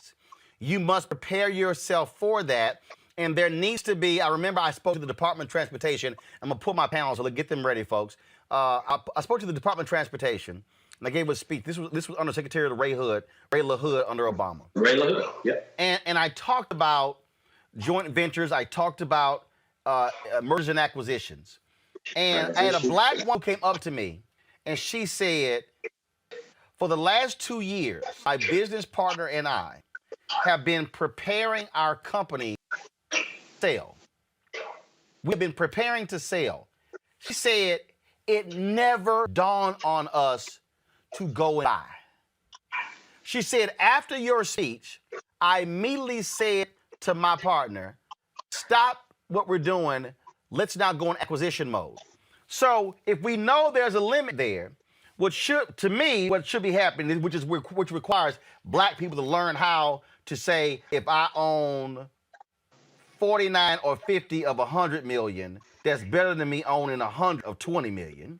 you must prepare yourself for that. And there needs to be, I remember I spoke to the Department of Transportation. I'm going to put my panels, so let's get them ready, folks. I spoke to the Department of Transportation, and I gave a speech. This was under Secretary Ray LaHood under Obama. Ray LaHood, yep. And I talked about joint ventures. I talked about mergers and acquisitions. And I had a black woman who came up to me, and she said, for the last 2 years, my business partner and I have been preparing our company to sell. We've been preparing to sell. She said, it never dawned on us to go and buy. She said, after your speech, I immediately said to my partner, stop what we're doing. Let's now go in acquisition mode. So if we know there's a limit there, what should be happening, which requires black people to learn how to say, if I own 49 or 50 of 100 million, that's better than me owning 100 of 20 million.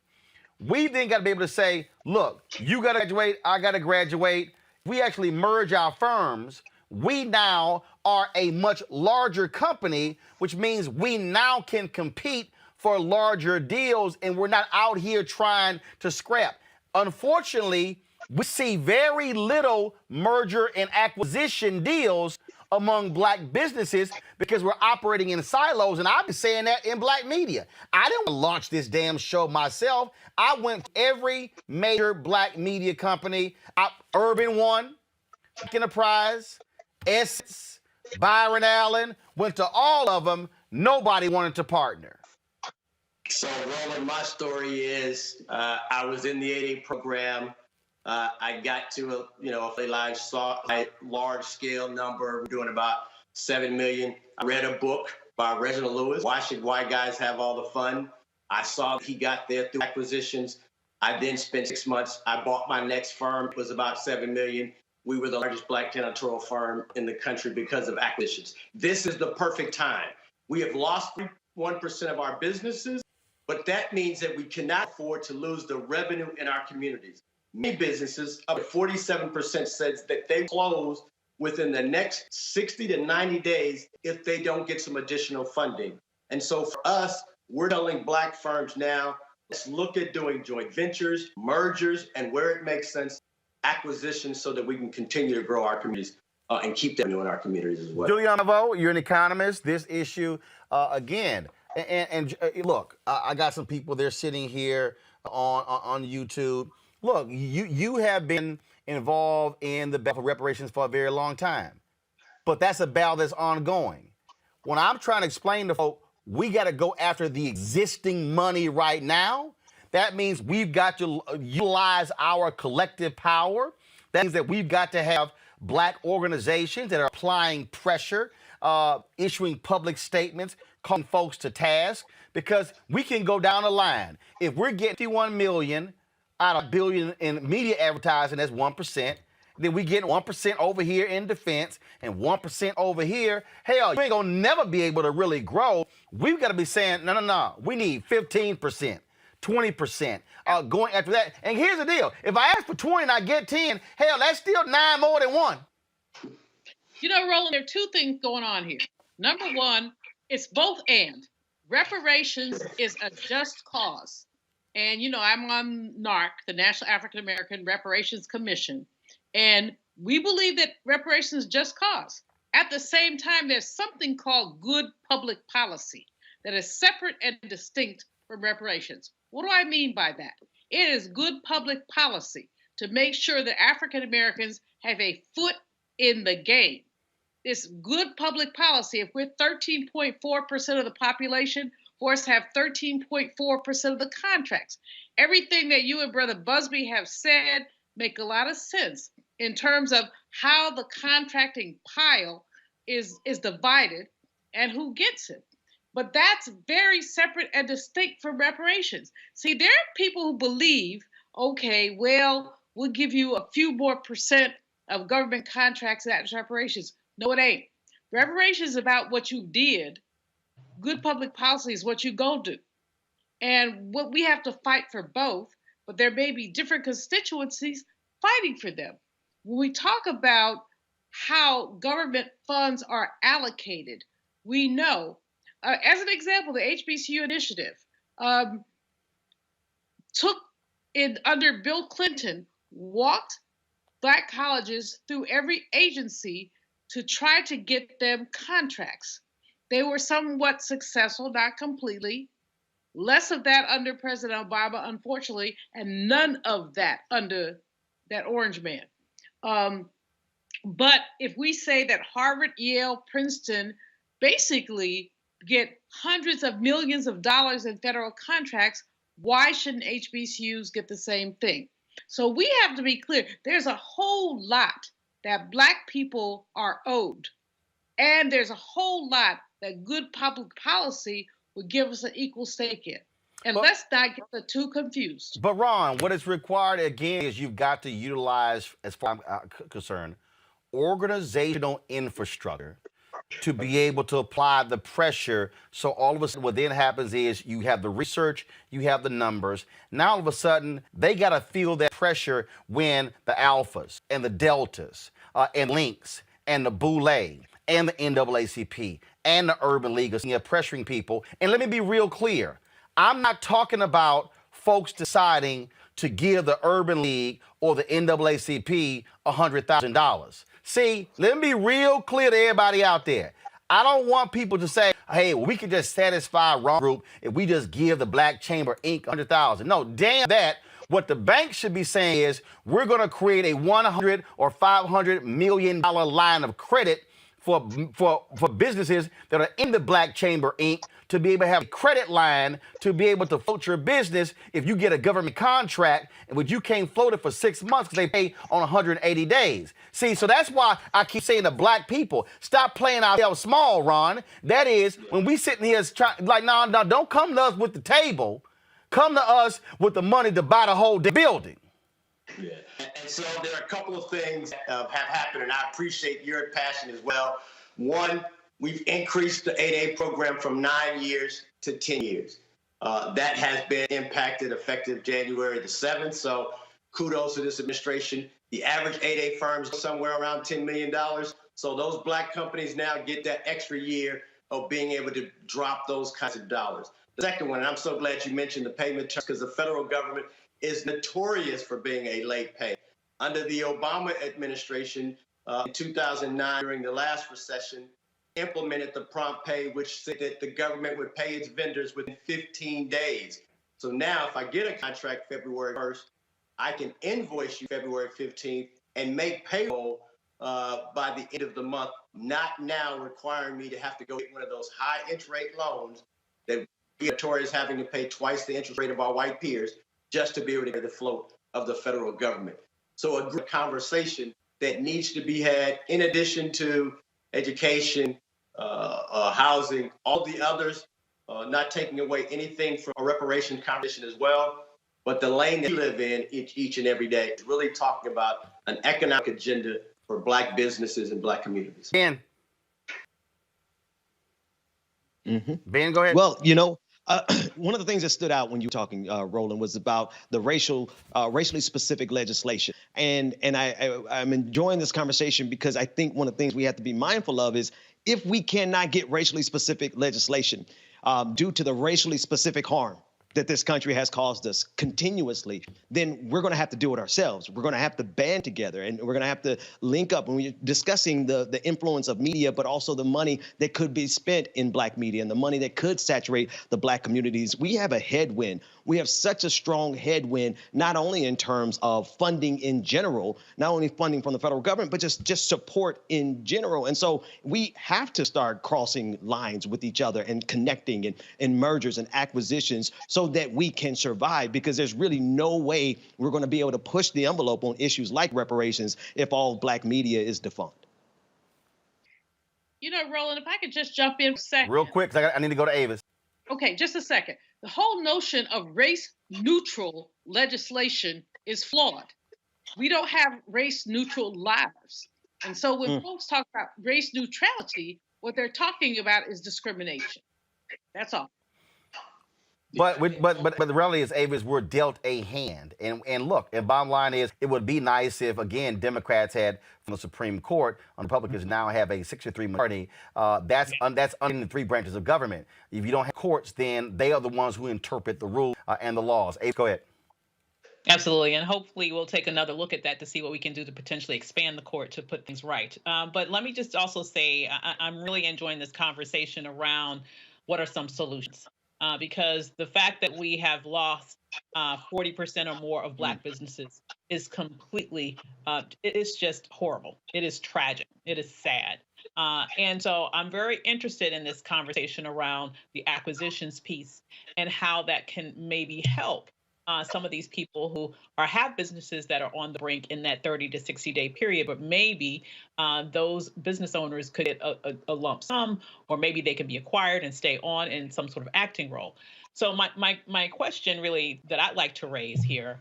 We then got to be able to say, look, you got to graduate, I got to graduate. We actually merge our firms. We now are a much larger company, which means we now can compete for larger deals, and we're not out here trying to scrap. Unfortunately, we see very little merger and acquisition deals among black businesses because we're operating in silos, and I've been saying that in black media. I didn't launch this damn show myself. I went to every major black media company, Urban One, Enterprise, Essence, Byron Allen, went to all of them. Nobody wanted to partner. So, Roland, my story is I was in the 8A program. I got to a large scale number. We're doing about 7 million. I read a book by Reginald Lewis, Why Should White Guys Have All the Fun? I saw he got there through acquisitions. I then spent 6 months. I bought my next firm. It was about 7 million. We were the largest black janitorial firm in the country because of acquisitions. This is the perfect time. We have lost 1% of our businesses, but that means that we cannot afford to lose the revenue in our communities. Many businesses, up to 47% says that they close within the next 60 to 90 days if they don't get some additional funding. And so for us, we're telling black firms now, let's look at doing joint ventures, mergers, and where it makes sense, acquisitions, so that we can continue to grow our communities and keep them in our communities as well. Julian Mavo, you're an economist. This issue, again, and look, I got some people, they're sitting here on YouTube. Look, you have been involved in the battle for reparations for a very long time, but that's a battle that's ongoing. When I'm trying to explain to folks, we got to go after the existing money right now. That means we've got to utilize our collective power. That means that we've got to have black organizations that are applying pressure, issuing public statements, calling folks to task, because we can go down the line. If we're getting 51 million out of $1 billion in media advertising, that's 1%. Then we get 1% over here in defense and 1% over here. Hell, you ain't gonna never be able to really grow. We've got to be saying, no. We need 15%, 20%, going after that. And here's the deal. If I ask for 20 and I get 10, hell, that's still 9 more than 1. You know, Roland, there are two things going on here. Number one, it's both and. Reparations is a just cause. And, you know, I'm on NARC, the National African American Reparations Commission, and we believe that reparations is just cause. At the same time, there's something called good public policy that is separate and distinct from reparations. What do I mean by that? It is good public policy to make sure that African Americans have a foot in the game. It's good public policy. If we're 13.4% of the population, for us to have 13.4% of the contracts. Everything that you and Brother Busby have said make a lot of sense in terms of how the contracting pile is divided and who gets it. But that's very separate and distinct from reparations. See, there are people who believe, okay, well, we'll give you a few more percent of government contracts as reparations. No, it ain't. Reparations is about what you did. Good public policy is what you go do. And what we have to fight for both, but there may be different constituencies fighting for them. When we talk about how government funds are allocated, we know, as an example, the HBCU initiative took in under Bill Clinton walked Black colleges through every agency to try to get them contracts. They were somewhat successful, not completely. Less of that under President Obama, unfortunately, and none of that under that orange man. But if we say that Harvard, Yale, Princeton basically get hundreds of millions of dollars in federal contracts, why shouldn't HBCUs get the same thing? So we have to be clear. There's a whole lot that Black people are owed. And there's a whole lot that good public policy would give us an equal stake in. And let's not get the two confused. But Ron, what is required again is you've got to utilize, as far as I'm concerned, organizational infrastructure to be able to apply the pressure. So all of a sudden what then happens is you have the research, you have the numbers. Now all of a sudden they got to feel that pressure when the alphas and the deltas and links and the boule and the NAACP and the Urban League are pressuring people. And let me be real clear. I'm not talking about folks deciding to give the Urban League or the NAACP $100,000. See, let me be real clear to everybody out there. I don't want people to say, hey, we can just satisfy wrong group if we just give the Black Chamber Inc. $100,000. No, damn that. What the bank should be saying is we're going to create a $100 or $500 million line of credit for businesses that are in the Black Chamber Inc. to be able to have a credit line to be able to float your business if you get a government contract, but you can't float it for 6 months because they pay on 180 days. See, so that's why I keep saying to Black people, stop playing ourselves small, Ron. That is, when we sitting here like, no, don't come to us with the table. Come to us with the money to buy the whole building. Yeah. And so there are a couple of things that have happened, and I appreciate your passion as well. One, we've increased the 8A program from 9 years to 10 years. That has been impacted effective January the 7th. So kudos to this administration. The average 8A firm is somewhere around $10 million. So those Black companies now get that extra year of being able to drop those kinds of dollars. The second one, and I'm so glad you mentioned the payment terms, because the federal government is notorious for being a late pay. Under the Obama administration, in 2009, during the last recession, implemented the prompt pay, which said that the government would pay its vendors within 15 days. So now if I get a contract February 1st, I can invoice you February 15th and make payroll by the end of the month, not now requiring me to have to go get one of those high interest rate loans that we are notorious having to pay twice the interest rate of our white peers just to be able to get the float of the federal government. So a good conversation that needs to be had in addition to education, housing, all the others, not taking away anything from a reparation conversation as well. But the lane that we live in each and every day is really talking about an economic agenda for Black businesses and Black communities. Ben. Ben, go ahead. Well, one of the things that stood out when you were talking, Roland, was about the racially specific legislation. And I'm enjoying this conversation because I think one of the things we have to be mindful of is if we cannot get racially specific legislation due to the racially specific harm that this country has caused us continuously, then we're going to have to do it ourselves. We're going to have to band together, and we're going to have to link up. When we're discussing the influence of media, but also the money that could be spent in Black media and the money that could saturate the Black communities, we have a headwind. We have such a strong headwind, not only in terms of funding in general, not only funding from the federal government, but just support in general. And so we have to start crossing lines with each other and connecting and mergers and acquisitions so that we can survive, because there's really no way we're going to be able to push the envelope on issues like reparations if all Black media is defunct. Roland, if I could just jump in for a second. Real quick, I need to go to Avis. Okay, just a second. The whole notion of race-neutral legislation is flawed. We don't have race-neutral lives. And so when folks talk about race neutrality, what they're talking about is discrimination. That's all. But the reality is, Avis, we're dealt a hand. And look, and bottom line is, it would be nice if, again, Democrats had from the Supreme Court, Republicans now have a 63 majority. That's under the three branches of government. If you don't have courts, then they are the ones who interpret the rules and the laws. Avis, go ahead. Absolutely. And hopefully we'll take another look at that to see what we can do to potentially expand the court to put things right. But let me just also say I'm really enjoying this conversation around what are some solutions. Because the fact that we have lost 40% or more of Black businesses is completely, it is just horrible. It is tragic. It is sad. And so I'm very interested in this conversation around the acquisitions piece and how that can maybe help some of these people who have businesses that are on the brink in that 30 to 60 day period, but maybe those business owners could get a lump sum, or maybe they can be acquired and stay on in some sort of acting role. So my question really that I'd like to raise here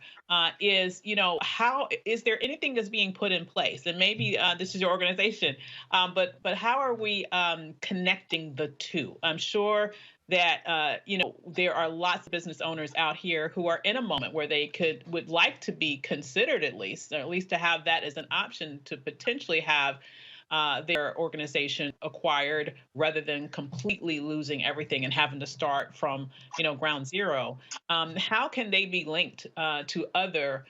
is, how is there anything that's being put in place? And maybe this is your organization, but how are we connecting the two? I'm sure that there are lots of business owners out here who are in a moment where they would like to be considered at least to have that as an option to potentially have their organization acquired rather than completely losing everything and having to start from ground zero. How can they be linked to other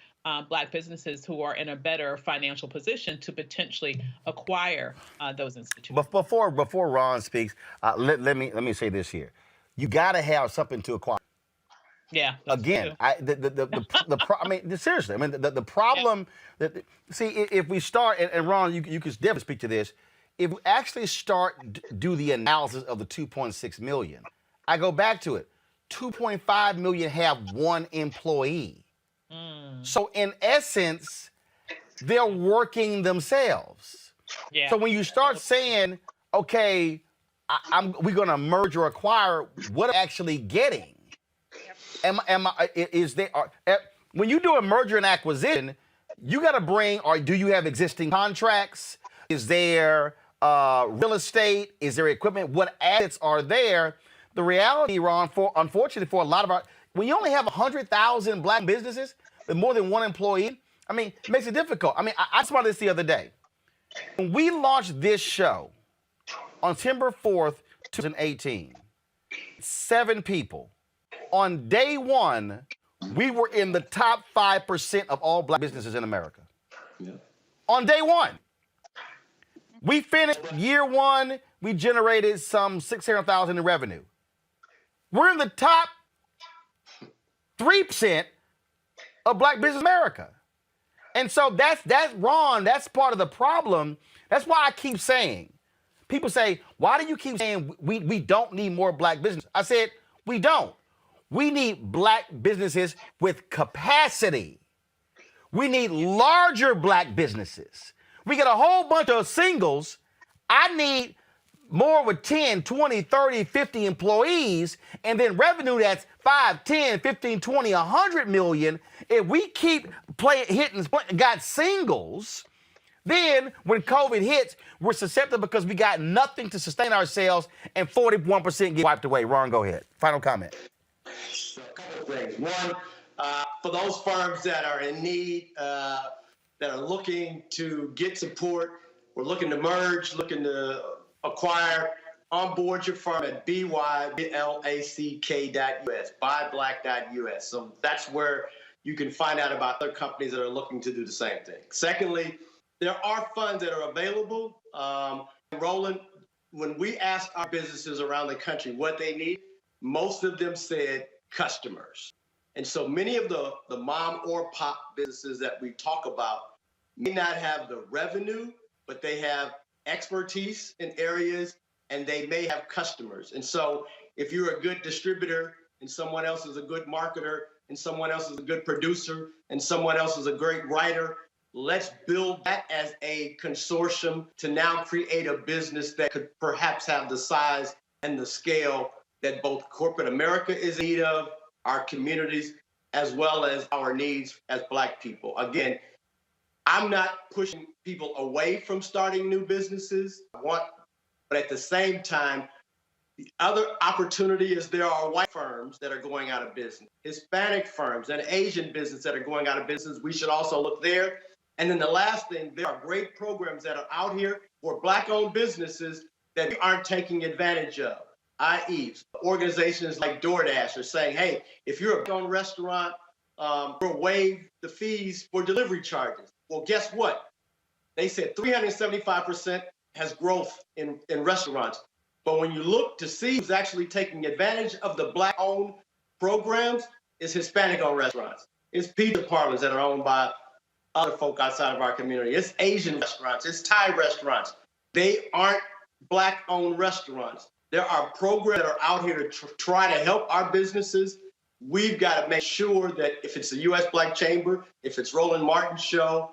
Black businesses who are in a better financial position to potentially acquire those institutions? But before Ron speaks, let me say this here. You got to have something to acquire. Yeah. Again, seriously. I mean, the problem that if we start, and Ron, you can definitely speak to this. If we actually do the analysis of the 2.6 million, I go back to it. 2.5 million have one employee. So in essence, they're working themselves. Yeah. So when you start saying, okay, we're going to merge or acquire, what are you actually getting? When you do a merger and acquisition, you got to bring, or do you have existing contracts? Is there real estate? Is there equipment? What assets are there? The reality, Ron, unfortunately for a lot of when you only have 100,000 Black businesses with more than one employee, it makes it difficult. I saw this the other day. When we launched this show on September 4th, 2018, 7 people. On day one, we were in the top 5% of all Black businesses in America. Yeah. On day one. We finished year one, we generated some $600,000 in revenue. We're in the top 3% of Black business America. And so that's Ron, that's part of the problem. That's why I keep saying, people say, why do you keep saying we don't need more Black business? I said, we don't. We need Black businesses with capacity. We need larger Black businesses. We got a whole bunch of singles. I need more with 10, 20, 30, 50 employees, and then revenue that's 5, 10, 15, 20, 100 million. If we keep got singles, then when COVID hits, we're susceptible because we got nothing to sustain ourselves, and 41% get wiped away. Ron, go ahead. Final comment. A couple of things. One, for those firms that are in need, that are looking to get support, we're looking to merge, looking to acquire, onboard your firm at byblack.us, byblack.us. So that's where you can find out about other companies that are looking to do the same thing. Secondly, there are funds that are available. Roland, when we asked our businesses around the country what they need, most of them said customers. And so many of the mom or pop businesses that we talk about may not have the revenue, but they have expertise in areas and they may have customers. And so if you're a good distributor and someone else is a good marketer and someone else is a good producer and someone else is a great writer, let's build that as a consortium to now create a business that could perhaps have the size and the scale that both corporate America is in need of, our communities, as well as our needs as Black people. Again, I'm not pushing people away from starting new businesses. But at the same time, the other opportunity is there are white firms that are going out of business, Hispanic firms and Asian businesses that are going out of business. We should also look there. And then the last thing, there are great programs that are out here for Black-owned businesses that we aren't taking advantage of, i.e., organizations like DoorDash are saying, hey, if you're a Black-owned restaurant, waive the fees for delivery charges. Well, guess what? They said 375% has growth in restaurants. But when you look to see who's actually taking advantage of the Black-owned programs, it's Hispanic-owned restaurants. It's pizza parlors that are owned by other folk outside of our community. It's Asian restaurants. It's Thai restaurants. They aren't Black-owned restaurants. There are programs that are out here to try to help our businesses. We've got to make sure that if it's the U.S. Black Chamber, if it's Roland Martin's show,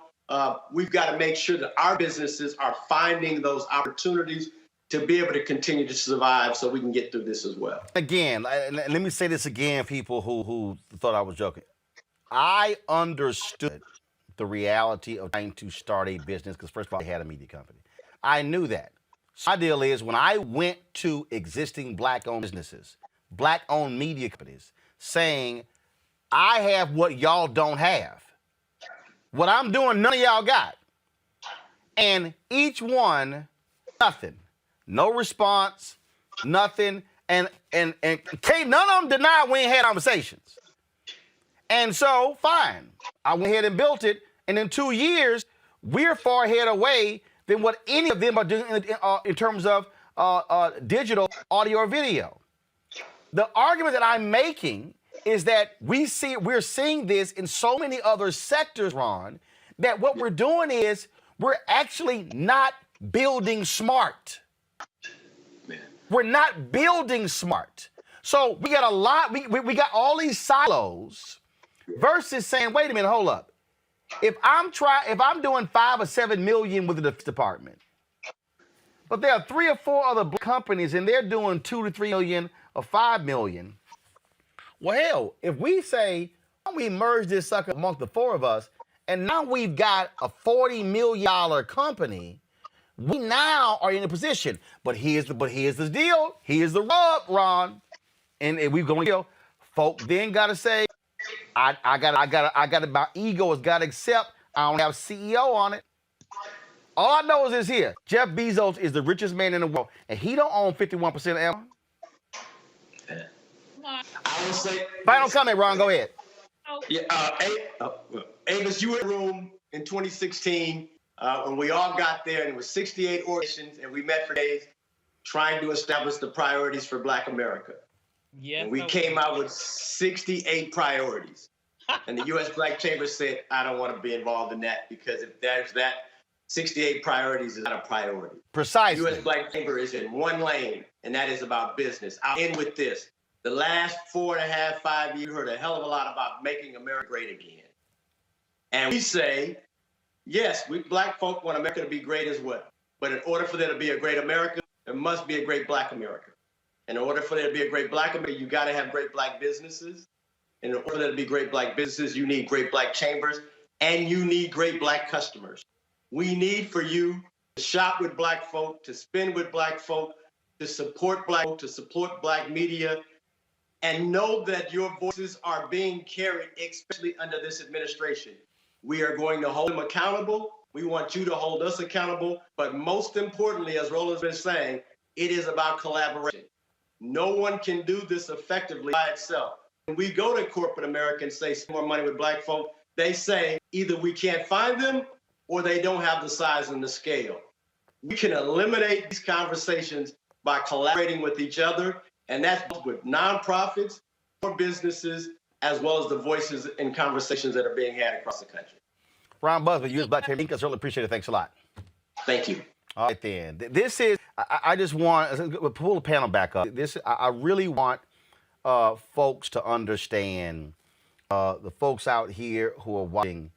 we've got to make sure that our businesses are finding those opportunities to be able to continue to survive so we can get through this as well. Again, let me say this again, people who thought I was joking. I understood the reality of trying to start a business because, first of all, I had a media company. I knew that. So my deal is when I went to existing Black-owned businesses, Black-owned media companies, saying, I have what y'all don't have. What I'm doing, none of y'all got. And each one, nothing. No response, nothing. And can't none of them deny we ain't had conversations. And so, fine. I went ahead and built it. And in 2 years, we're far ahead away than what any of them are doing in terms of digital audio or video. The argument that I'm making is that we're seeing this in so many other sectors, Ron, that what we're doing is we're actually not building smart. Man. We're not building smart. So we got we got all these silos versus saying, wait a minute, hold up. If I'm doing 5 or 7 million with the department, but there are 3 or 4 other companies and they're doing 2 to 3 million or 5 million. Well, hell, if we say we merge this sucker amongst the 4 of us, and now we've got a $40 million company, we now are in a position. But here's the deal. Here's the rub, Ron. And we're going to deal. Folk then got to say, I got my ego has got to accept I don't have CEO on it. All I know is this here. Jeff Bezos is the richest man in the world, and he don't own 51% of Amazon. I will say. Final comment, Ron. Go ahead. Yeah, Avis, you were in the room in 2016 when we all got there, and it was 68 organizations, and we met for days trying to establish the priorities for Black America. Yes, and we came out with 68 priorities. And the U.S. Black Chamber said, I don't want to be involved in that because if there's that, 68 priorities is not a priority. Precisely. The U.S. Black Chamber is in one lane, and that is about business. I'll end with this. The last 4.5, 5 years, you heard a hell of a lot about making America great again. And we say, yes, we Black folk want America to be great as well. But in order for there to be a great America, there must be a great Black America. And in order for there to be a great Black America, you got to have great Black businesses. And in order for there to be great Black businesses, you need great Black chambers, and you need great Black customers. We need for you to shop with Black folk, to spend with Black folk, to support Black folk, to support Black media, and know that your voices are being carried, especially under this administration. We are going to hold them accountable. We want you to hold us accountable. But most importantly, as Roland's been saying, it is about collaboration. No one can do this effectively by itself. When we go to corporate America and say spend more money with Black folk, they say either we can't find them or they don't have the size and the scale. We can eliminate these conversations by collaborating with each other, and that's both with nonprofits or businesses, as well as the voices and conversations that are being had across the country. Ron Busby, U.S. Black Chamber, I certainly appreciate it. Thanks a lot. Thank you. All right, then. This is, I just want, pull the panel back up. I really want folks to understand, the folks out here who are watching,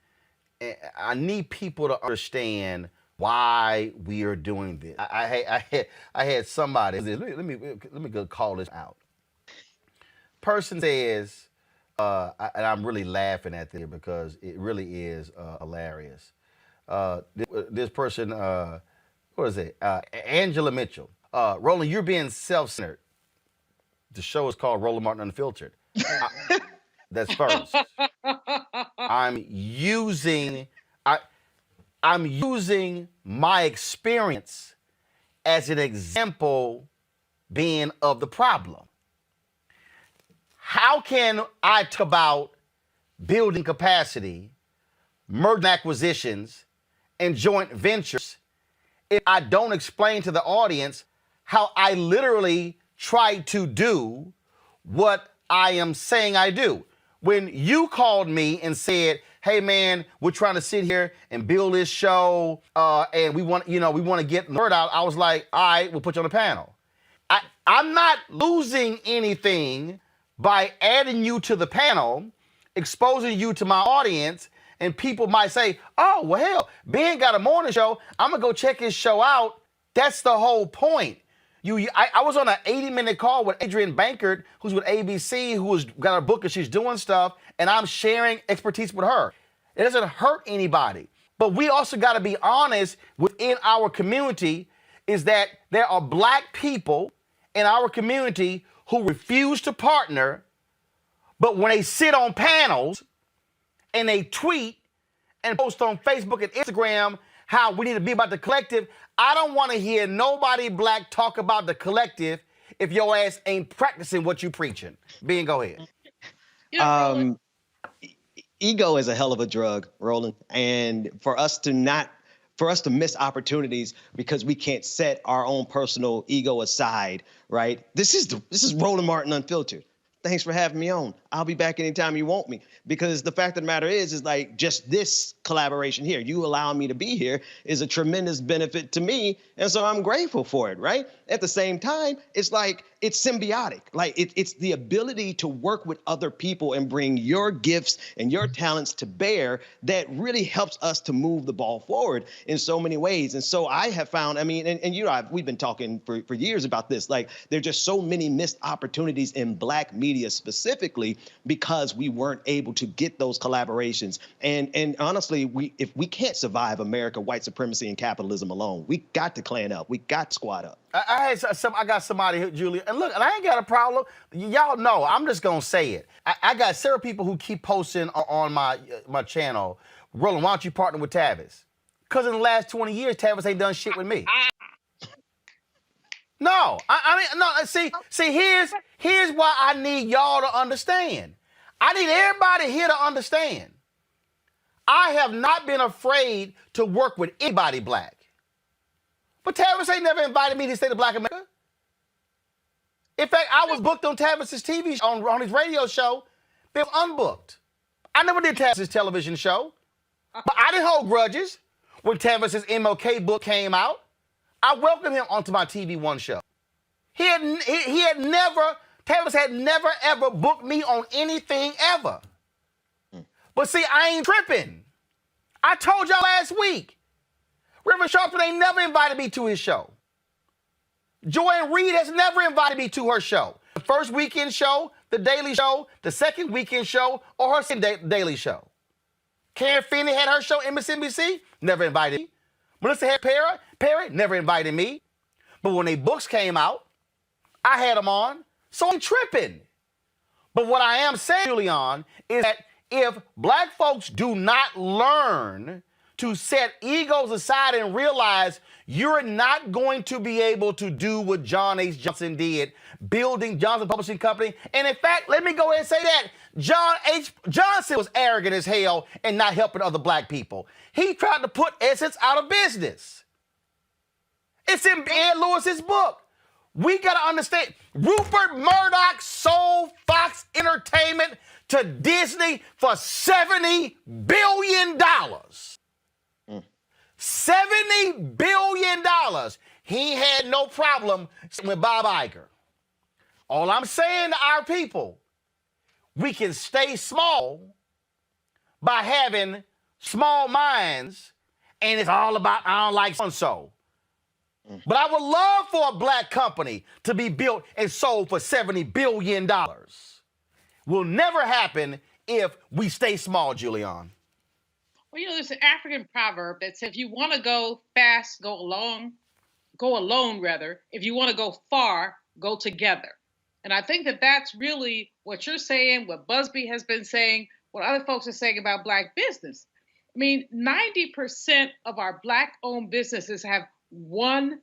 I need people to understand why we are doing this. I had somebody, let me go call this out. Person says, and I'm really laughing at this because it really is hilarious. This person, what is it? Angela Mitchell. Roland, you're being self-centered. The show is called Roland Martin Unfiltered. That's first. I'm using my experience as an example being of the problem. How can I talk about building capacity, merger and acquisitions, and joint ventures if I don't explain to the audience how I literally try to do what I am saying I do. When you called me and said, hey man, we're trying to sit here and build this show and we want to get the word out, I was like, all right, we'll put you on the panel. I'm not losing anything by adding you to the panel, exposing you to my audience, and people might say, oh, well, hell, Ben got a morning show. I'm going to go check his show out. That's the whole point. I was on an 80-minute call with Adrienne Bankert, who's with ABC, who's got a book and she's doing stuff, and I'm sharing expertise with her. It doesn't hurt anybody. But we also got to be honest within our community is that there are black people in our community who refuse to partner, but when they sit on panels and they tweet and post on Facebook and Instagram how we need to be about the collective, I don't want to hear nobody black talk about the collective if your ass ain't practicing what you preaching. Ben, go ahead. Ego is a hell of a drug, Roland. And for us to miss opportunities because we can't set our own personal ego aside, right? This is Roland Martin Unfiltered. Thanks for having me on. I'll be back anytime you want me. Because the fact of the matter is like just this collaboration here, you allowing me to be here is a tremendous benefit to me. And so I'm grateful for it, right? At the same time, it's like, it's symbiotic. Like it's the ability to work with other people and bring your gifts and your talents to bear that really helps us to move the ball forward in so many ways. And so I have found, I mean, and you know, we've been talking for years about this, like there are just so many missed opportunities in black media specifically because we weren't able to get those collaborations. And honestly, if we can't survive America, white supremacy and capitalism alone, we got to clan up. We got to squad up. I got somebody here, Julia, and look, and I ain't got a problem. Y'all know, I'm just gonna say it. I got several people who keep posting on my channel, Roland, why don't you partner with Tavis? Because in the last 20 years, Tavis ain't done shit with me. No, I mean, no, see, here's why I need y'all to understand. I need everybody here to understand. I have not been afraid to work with anybody black. But Tavis ain't never invited me to stay to Black America. In fact, I was booked on Tavis's TV show, on his radio show. They were unbooked. I never did Tavis's television show. But I didn't hold grudges. When Tavis's MLK book came out, I welcomed him onto my TV One show. Tavis had never ever booked me on anything ever. But see, I ain't tripping. I told y'all last week. Reverend Sharpton ain't never invited me to his show. Joanne Reed has never invited me to her show. The first weekend show, the daily show, the second weekend show, or her daily show. Karen Finney had her show, MSNBC, never invited me. Melissa had Perry, never invited me. But when their books came out, I had them on, so I'm tripping. But what I am saying, Julian, is that if black folks do not learn to set egos aside and realize you're not going to be able to do what John H. Johnson did, building Johnson Publishing Company. And in fact, let me go ahead and say that John H. Johnson was arrogant as hell and not helping other black people. He tried to put Essence out of business. It's in Ed Lewis's book. We got to understand, Rupert Murdoch sold Fox Entertainment to Disney for $70 billion. $70 billion. He had no problem with Bob Iger. All I'm saying to our people, we can stay small by having small minds, and it's all about I don't like so-and-so. But I would love for a black company to be built and sold for $70 billion. Will never happen if we stay small, Julian. Well, you know, there's an African proverb that says if you want to go fast, go alone rather. If you want to go far, go together. And I think that that's really what you're saying, what Busby has been saying, what other folks are saying about black business. I mean, 90% of our black-owned businesses have one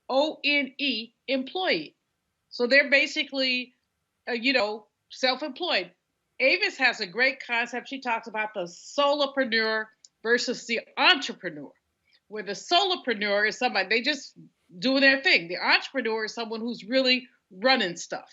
O-N-E employee. So they're basically, self-employed. Avis has a great concept. She talks about the solopreneur versus the entrepreneur, where the solopreneur is somebody, they just doing their thing. The entrepreneur is someone who's really running stuff.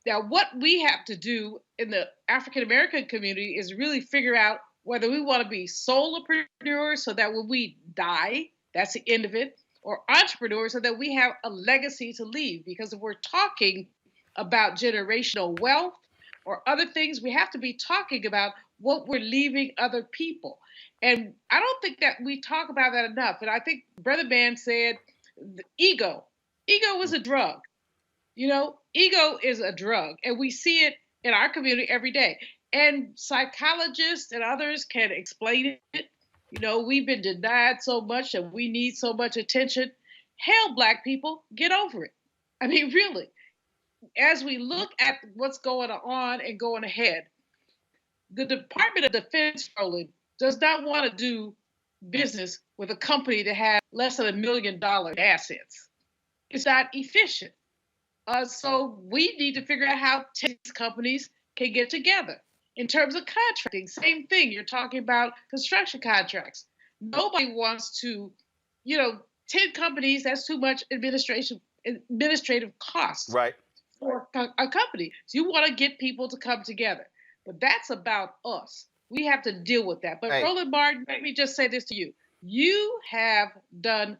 Now, what we have to do in the African American community is really figure out whether we want to be solopreneurs so that when we die, that's the end of it, or entrepreneurs so that we have a legacy to leave. Because if we're talking about generational wealth or other things, we have to be talking about what we're leaving other people. And I don't think that we talk about that enough. And I think Brother Man said ego is a drug. You know, ego is a drug, and we see it in our community every day. And psychologists and others can explain it. You know, we've been denied so much and we need so much attention. Hell, Black people, get over it. I mean, really, as we look at what's going on and going ahead, the Department of Defense, Roland, does not want to do business with a company that has less than $1 million in assets. It's not efficient. So we need to figure out how these companies can get together. In terms of contracting, same thing. You're talking about construction contracts. Nobody wants to, 10 companies, that's too much administrative costs for a company. So you want to get people to come together. But that's about us. We have to deal with that. But Roland Martin, let me just say this to you. You have done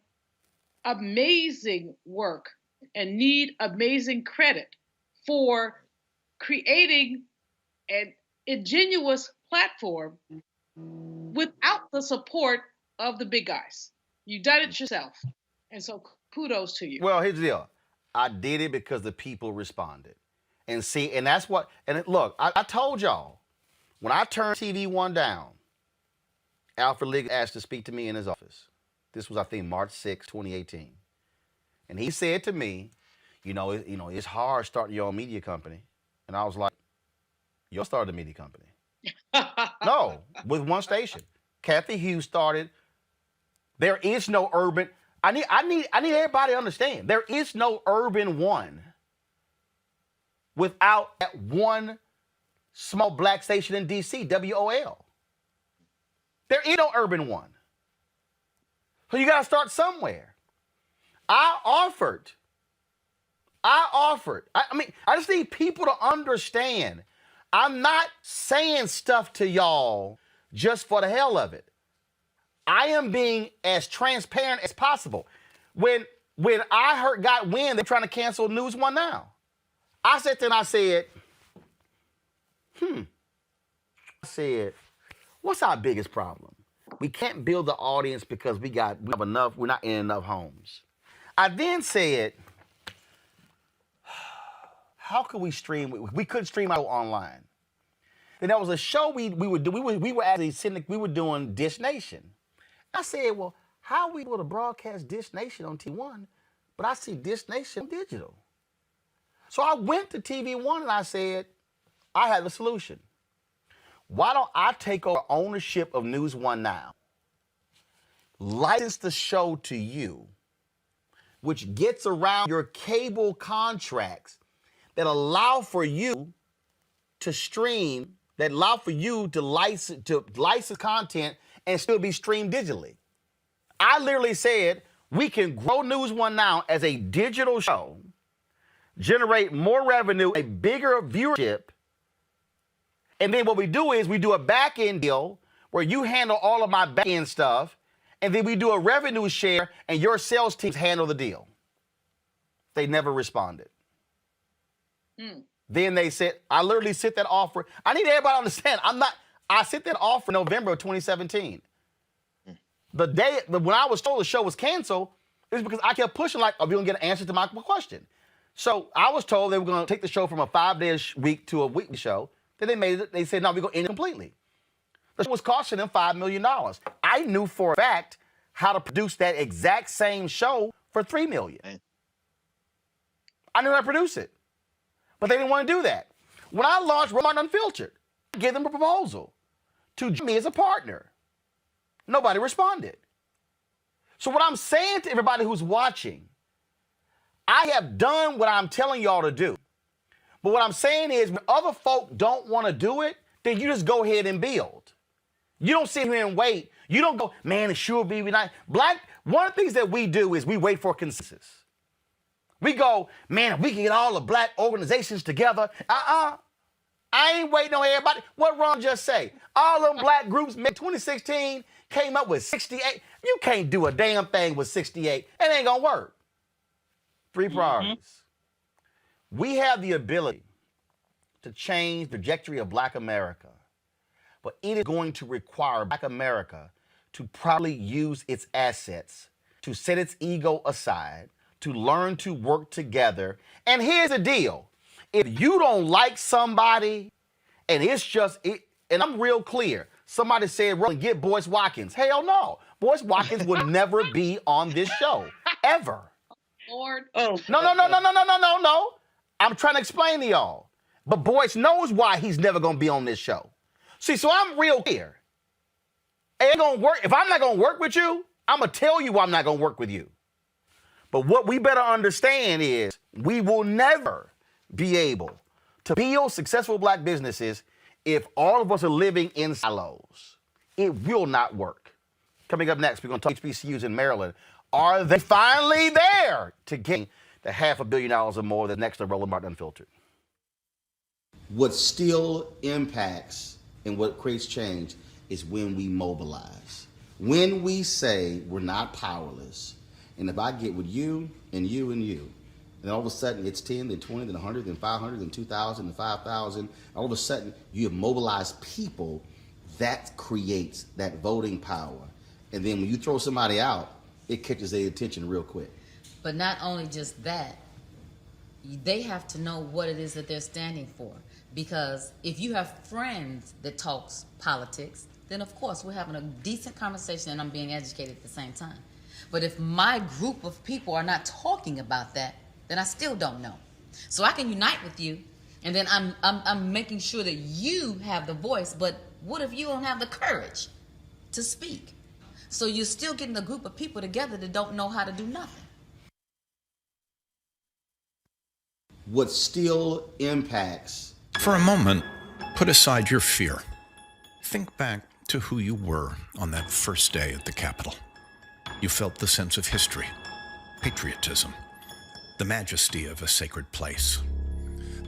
amazing work and need amazing credit for creating an ingenuous platform without the support of the big guys. You've done it yourself. And so kudos to you. Well, here's the deal. I did it because the people responded. And see, and that's what, and look, I told y'all, when I turned TV one down, Alfred Liggett asked to speak to me in his office. This was, I think, March 6, 2018. And he said to me, it's hard starting your own media company. And I was like, you'll start a media company. No, with one station. Kathy Hughes started. There is no urban. I need everybody to understand. There is no urban one without that one small Black station in D.C., WOL. There is no urban one. So you got to start somewhere. I offered. I just need people to understand. I'm not saying stuff to y'all just for the hell of it. I am being as transparent as possible. When I got wind they're trying to cancel News One Now, I sat there and I said, what's our biggest problem? We can't build the audience because we have enough, we're not in enough homes. I then said, how could we stream? We couldn't stream out online. Then there was a show we were doing Dish Nation. I said, well, how are we able to broadcast Dish Nation on T1, but I see Dish Nation on digital? So I went to TV One and I said, I have a solution. Why don't I take over ownership of News One Now, license the show to you, which gets around your cable contracts that allow for you to stream, that allow for you to license content and still be streamed digitally. I literally said, we can grow News One Now as a digital show, generate more revenue, a bigger viewership, and then what we do is we do a back-end deal where you handle all of my back-end stuff, and then we do a revenue share and your sales teams handle the deal. They never responded. Then they said, I literally sent that offer. I need everybody to understand, I sent that offer in November of 2017. The day, when I was told the show was canceled, it was because I kept pushing like, are we gonna get an answer to my question? So I was told they were gonna take the show from a 5-day week to a weekly show. Then they said, no, we're gonna end it completely. The show was costing them $5 million. I knew for a fact how to produce that exact same show for $3 million. I knew how to produce it. But they didn't want to do that. When I launched Roland Unfiltered, I gave them a proposal to join me as a partner. Nobody responded. So what I'm saying to everybody who's watching, I have done what I'm telling y'all to do. But what I'm saying is, when other folk don't want to do it, then you just go ahead and build. You don't sit here and wait. You don't go, man, it sure be nice. One of the things that we do is we wait for consensus. We go, man, if we can get all the black organizations together, I ain't waiting on everybody. What Ron just say? All them black groups in 2016 came up with 68. You can't do a damn thing with 68. It ain't gonna work. 3 priorities. We have the ability to change the trajectory of Black America, but it is going to require Black America to properly use its assets, to set its ego aside, to learn to work together. And here's the deal. If you don't like somebody, and it's just, and I'm real clear, somebody said, Roland, get Boyce Watkins. Hell no. Boyce Watkins would never be on this show, ever. Lord. Oh, No. I'm trying to explain to y'all. But Boyce knows why he's never going to be on this show. See, so I'm real clear. It ain't going to work. If I'm not going to work with you, I'm going to tell you why I'm not going to work with you. But what we better understand is we will never be able to build successful black businesses if all of us are living in silos. It will not work. Coming up next, we're going to talk HBCUs in Maryland. Are they finally there to gain the $500 million or more that's next to Roland Martin Unfiltered? What still impacts and what creates change is when we mobilize. When we say we're not powerless, and if I get with you and you and you, and all of a sudden it's 10, then 20, then 100, then 500, then 2,000, then 5,000, all of a sudden you have mobilized people, that creates that voting power. And then when you throw somebody out, it catches their attention real quick. But not only just that, they have to know what it is that they're standing for. Because if you have friends that talks politics, then of course we're having a decent conversation and I'm being educated at the same time. But if my group of people are not talking about that, then I still don't know. So I can unite with you, and then I'm making sure that you have the voice, but what if you don't have the courage to speak? So you're still getting a group of people together that don't know how to do nothing. What still impacts. For a moment, put aside your fear. Think back to who you were on that first day at the Capitol. You felt the sense of history, patriotism, the majesty of a sacred place,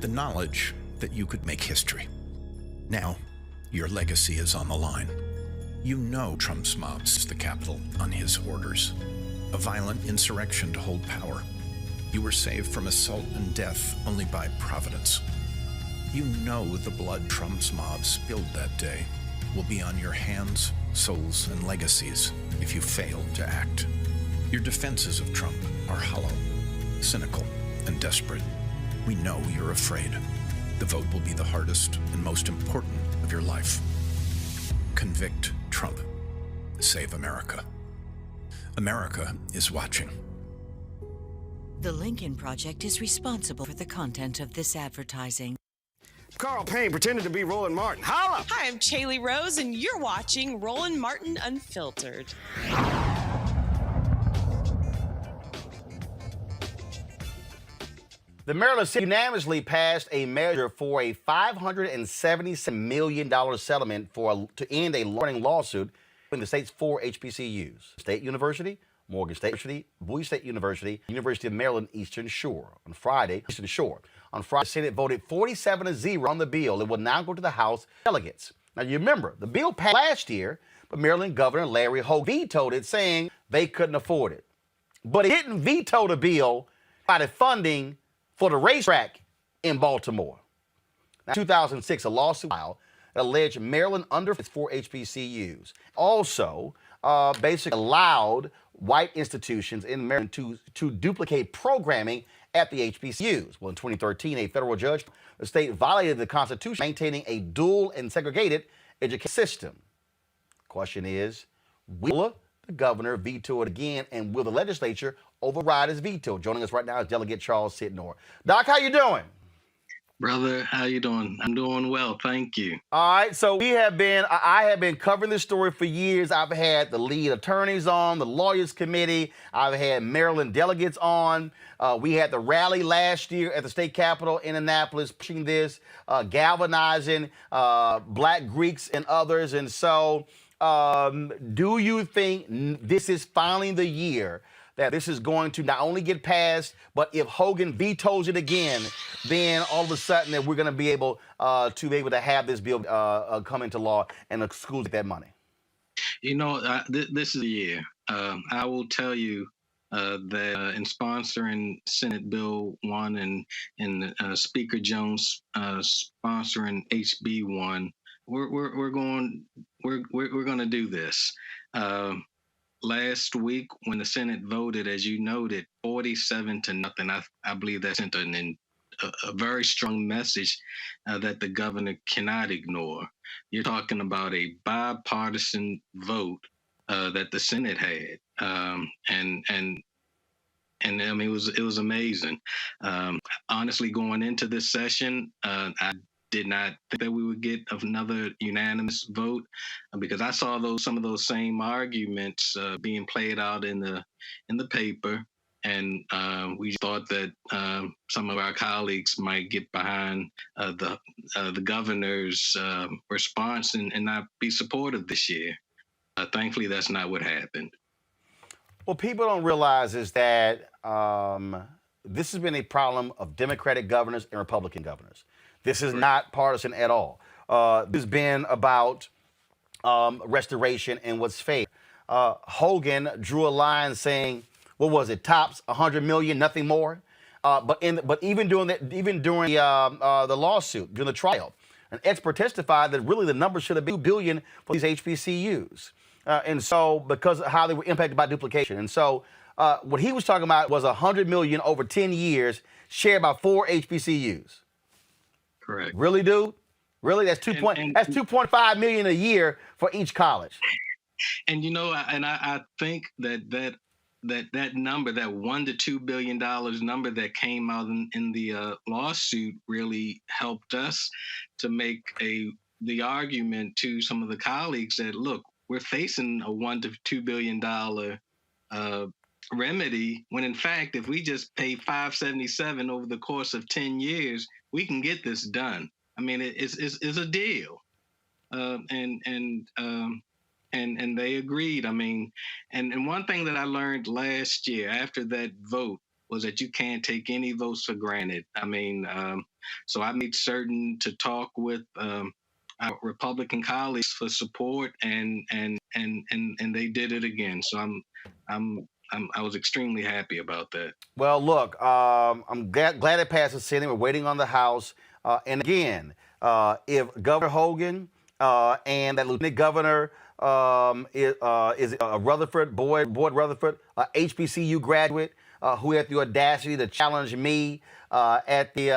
the knowledge that you could make history. Now, your legacy is on the line. You know Trump's mobs the Capitol on his orders, a violent insurrection to hold power. You were saved from assault and death only by providence. You know the blood Trump's mob spilled that day will be on your hands, souls, and legacies if you fail to act. Your defenses of Trump are hollow, cynical, and desperate. We know you're afraid. The vote will be the hardest and most important of your life. Convict Trump. Save America. America is watching. The Lincoln Project is responsible for the content of this advertising. Carl Payne pretended to be Roland Martin. Holla! Hi, I'm Chaley Rose, and you're watching Roland Martin Unfiltered. The Maryland City unanimously passed a measure for a $577 million settlement to end a running lawsuit in the state's 4 HBCUs: State University, Morgan State University, Bowie State University, University of Maryland Eastern Shore. On Friday, the Senate voted 47-0 on the bill. It will now go to the House delegates. Now, you remember, the bill passed last year, but Maryland Governor Larry Hogan vetoed it, saying they couldn't afford it. But he didn't veto the bill by the funding for the racetrack in Baltimore. Now, in 2006, a lawsuit filed that alleged Maryland under its 4 HBCUs. Also, basically allowed white institutions in Maryland to duplicate programming at the HBCUs. Well, in 2013, a federal judge, the state violated the Constitution, maintaining a dual and segregated education system. Question is, will the governor veto it again, and will the legislature override his veto? Joining us right now is Delegate Charles Sitnor. Doc, how you doing? Brother, how you doing? I'm doing well, thank you. All right, so I have been covering this story for years. I've had the lead attorneys on, the lawyers committee. I've had Maryland delegates on. We had the rally last year at the state capitol in Annapolis pushing this, galvanizing Black Greeks and others. And so do you think this is finally the year that this is going to not only get passed, but if Hogan vetoes it again, then all of a sudden that we're going to be able to have this bill come into law and the schools get that money? You know, this is the year. I will tell you that in sponsoring Senate Bill 1 and Speaker Jones sponsoring HB 1, we're going to do this. Last week, when the Senate voted, as you noted, 47-0, I believe that sent a very strong message that the governor cannot ignore. You're talking about a bipartisan vote that the Senate had, and I mean it was amazing. Honestly, going into this session, I did not think that we would get another unanimous vote because I saw some of those same arguments being played out in the paper, and we thought that some of our colleagues might get behind the governor's response and not be supportive this year. Thankfully, that's not what happened. What people don't realize is that this has been a problem of Democratic governors and Republican governors. This is not partisan at all. This has been about restoration and what's fair. Hogan drew a line saying, what was it, tops 100 million, nothing more. But even during the lawsuit, during the trial, an expert testified that really the number should have been $2 billion for these HBCUs. And so because of how they were impacted by duplication. And so what he was talking about was 100 million over 10 years shared by 4 HBCUs. Correct. Really, dude? Really? That's 2.5 million a year for each college. And you know, I think that number, that $1 to $2 billion number that came out in the lawsuit, really helped us to make the argument to some of the colleagues that, look, we're facing a $1 to $2 billion remedy, when in fact, if we just pay $577 over the course of 10 years, we can get this done. I mean, it's a deal, and they agreed. I mean, and one thing that I learned last year after that vote was that you can't take any votes for granted. I mean, so I made certain to talk with our Republican colleagues for support, and they did it again. So I was extremely happy about that. Well, look, I'm glad it passed the Senate. We're waiting on the House. And again, if Governor Hogan and that Lieutenant Governor is Rutherford, Boyd Rutherford, HBCU graduate, who had the audacity to challenge me there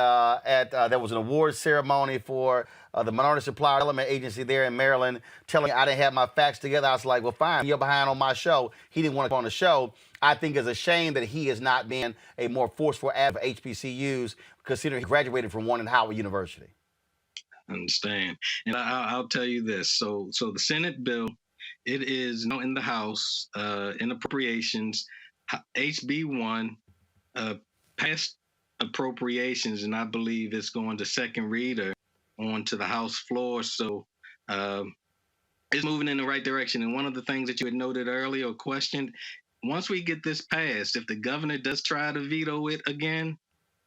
was an award ceremony for the Minority Supplier Development Agency there in Maryland, telling me I didn't have my facts together. I was like, well, fine, you're behind on my show. He didn't want to go on the show. I think it's a shame that he has not been a more forceful advocate for HBCUs, considering he graduated from one in Howard University. I understand. And I'll tell you this. So the Senate bill, it is in the House, in appropriations, HB 1 passed appropriations, and I believe it's going to second reader onto the House floor. So it's moving in the right direction. And one of the things that you had noted earlier or questioned, once we get this passed, if the governor does try to veto it again,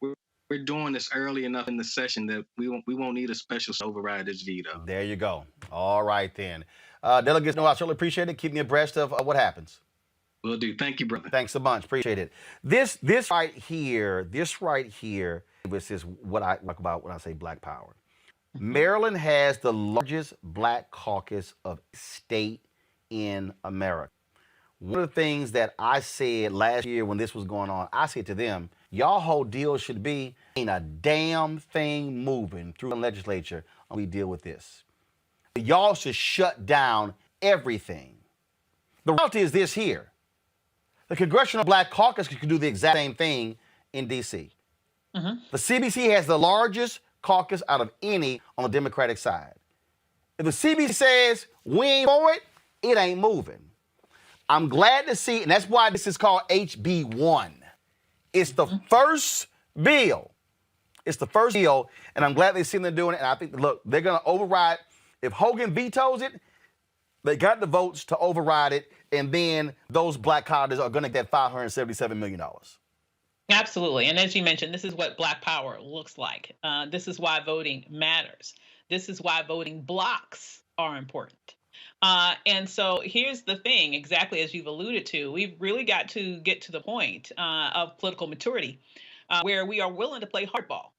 we're doing this early enough in the session that we won't need a special to override this veto. There you go. All right, then. Delegates, I certainly appreciate it. Keep me abreast of what happens. Will do. Thank you, brother. Thanks a bunch. Appreciate it. This right here, this is what I talk about when I say Black power. Maryland has the largest Black caucus of state in America. One of the things that I said last year when this was going on, I said to them, y'all whole deal should be ain't a damn thing moving through the legislature when we deal with this. Y'all should shut down everything. The reality is this here. The Congressional Black Caucus could do the exact same thing in D.C. The CDC has the largest caucus out of any on the Democratic side. If the CDC says we ain't for it, it ain't moving. I'm glad to see, and that's why this is called HB1. It's the first bill. It's the first bill, and I'm glad they're sitting there doing it. And I think, look, they're going to override. If Hogan vetoes it, they got the votes to override it, and then those black colleges are going to get $577 million. Absolutely. And as you mentioned, this is what Black power looks like. This is why voting matters. This is why voting blocks are important. And so here's the thing, exactly as you've alluded to, we've really got to get to the point of political maturity where we are willing to play hardball.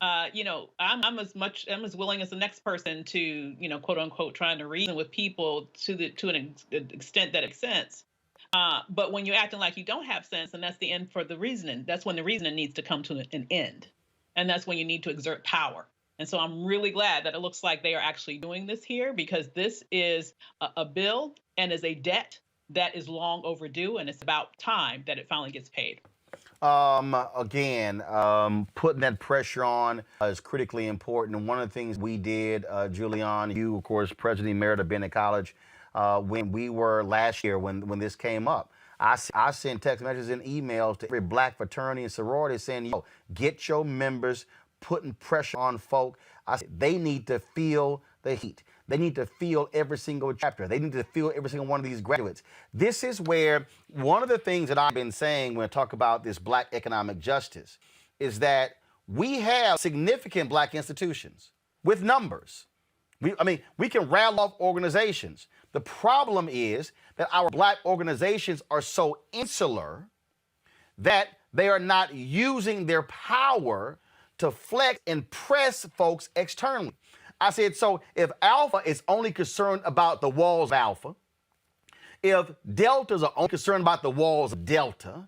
I'm as willing as the next person to, quote unquote, trying to reason with people to an extent that makes sense. But when you're acting like you don't have sense, and that's the end for the reasoning, that's when the reasoning needs to come to an end. And that's when you need to exert power. And so I'm really glad that it looks like they are actually doing this here, because this is a bill and is a debt that is long overdue. And it's about time that it finally gets paid. Again, putting that pressure on is critically important. And one of the things we did, Julian, you, of course, president emerita of Bennett College, when we were last year, when this came up, I sent text messages and emails to every black fraternity and sorority saying, get your members, putting pressure on folk. I said, they need to feel the heat. They need to feel every single chapter. They need to feel every single one of these graduates. This is where one of the things that I've been saying when I talk about this black economic justice is that we have significant black institutions with numbers. We can rattle off organizations. The problem is that our black organizations are so insular that they are not using their power to flex and press folks externally. I said, so if Alpha is only concerned about the walls of Alpha, if Deltas are only concerned about the walls of Delta,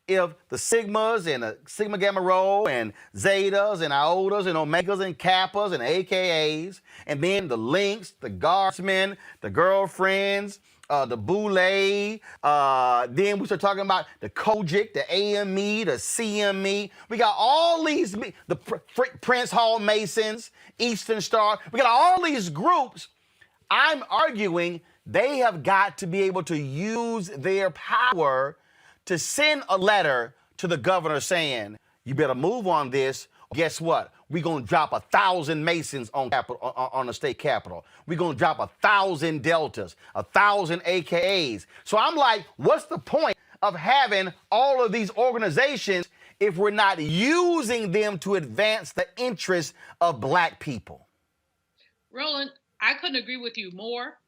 if the Sigmas and the Sigma Gamma Rho and Zetas and Iotas and Omegas and Kappas and AKAs, and then the Links, the Guardsmen, the Girlfriends, the Boule, then we start talking about the Kojic, the AME, the CME. We got all these, the Prince Hall Masons, Eastern Star. We got all these groups. I'm arguing they have got to be able to use their power to send a letter to the governor saying, you better move on this. Guess what? We're going to drop 1,000 Masons on the state capitol. We're going to drop 1,000 Deltas, 1,000 AKAs. So I'm like, what's the point of having all of these organizations if we're not using them to advance the interests of black people? Roland, I couldn't agree with you more.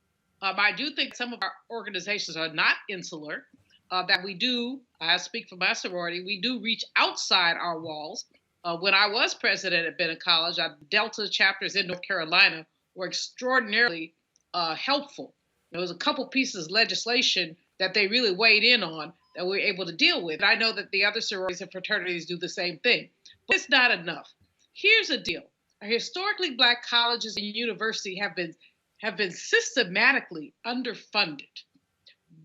I do think some of our organizations are not insular, that we do, I speak for my sorority, we do reach outside our walls. When I was president at Bennett College, our Delta chapters in North Carolina were extraordinarily helpful. There was a couple pieces of legislation that they really weighed in on that we were able to deal with. And I know that the other sororities and fraternities do the same thing. But it's not enough. Here's the deal. Our historically black colleges and universities have been systematically underfunded.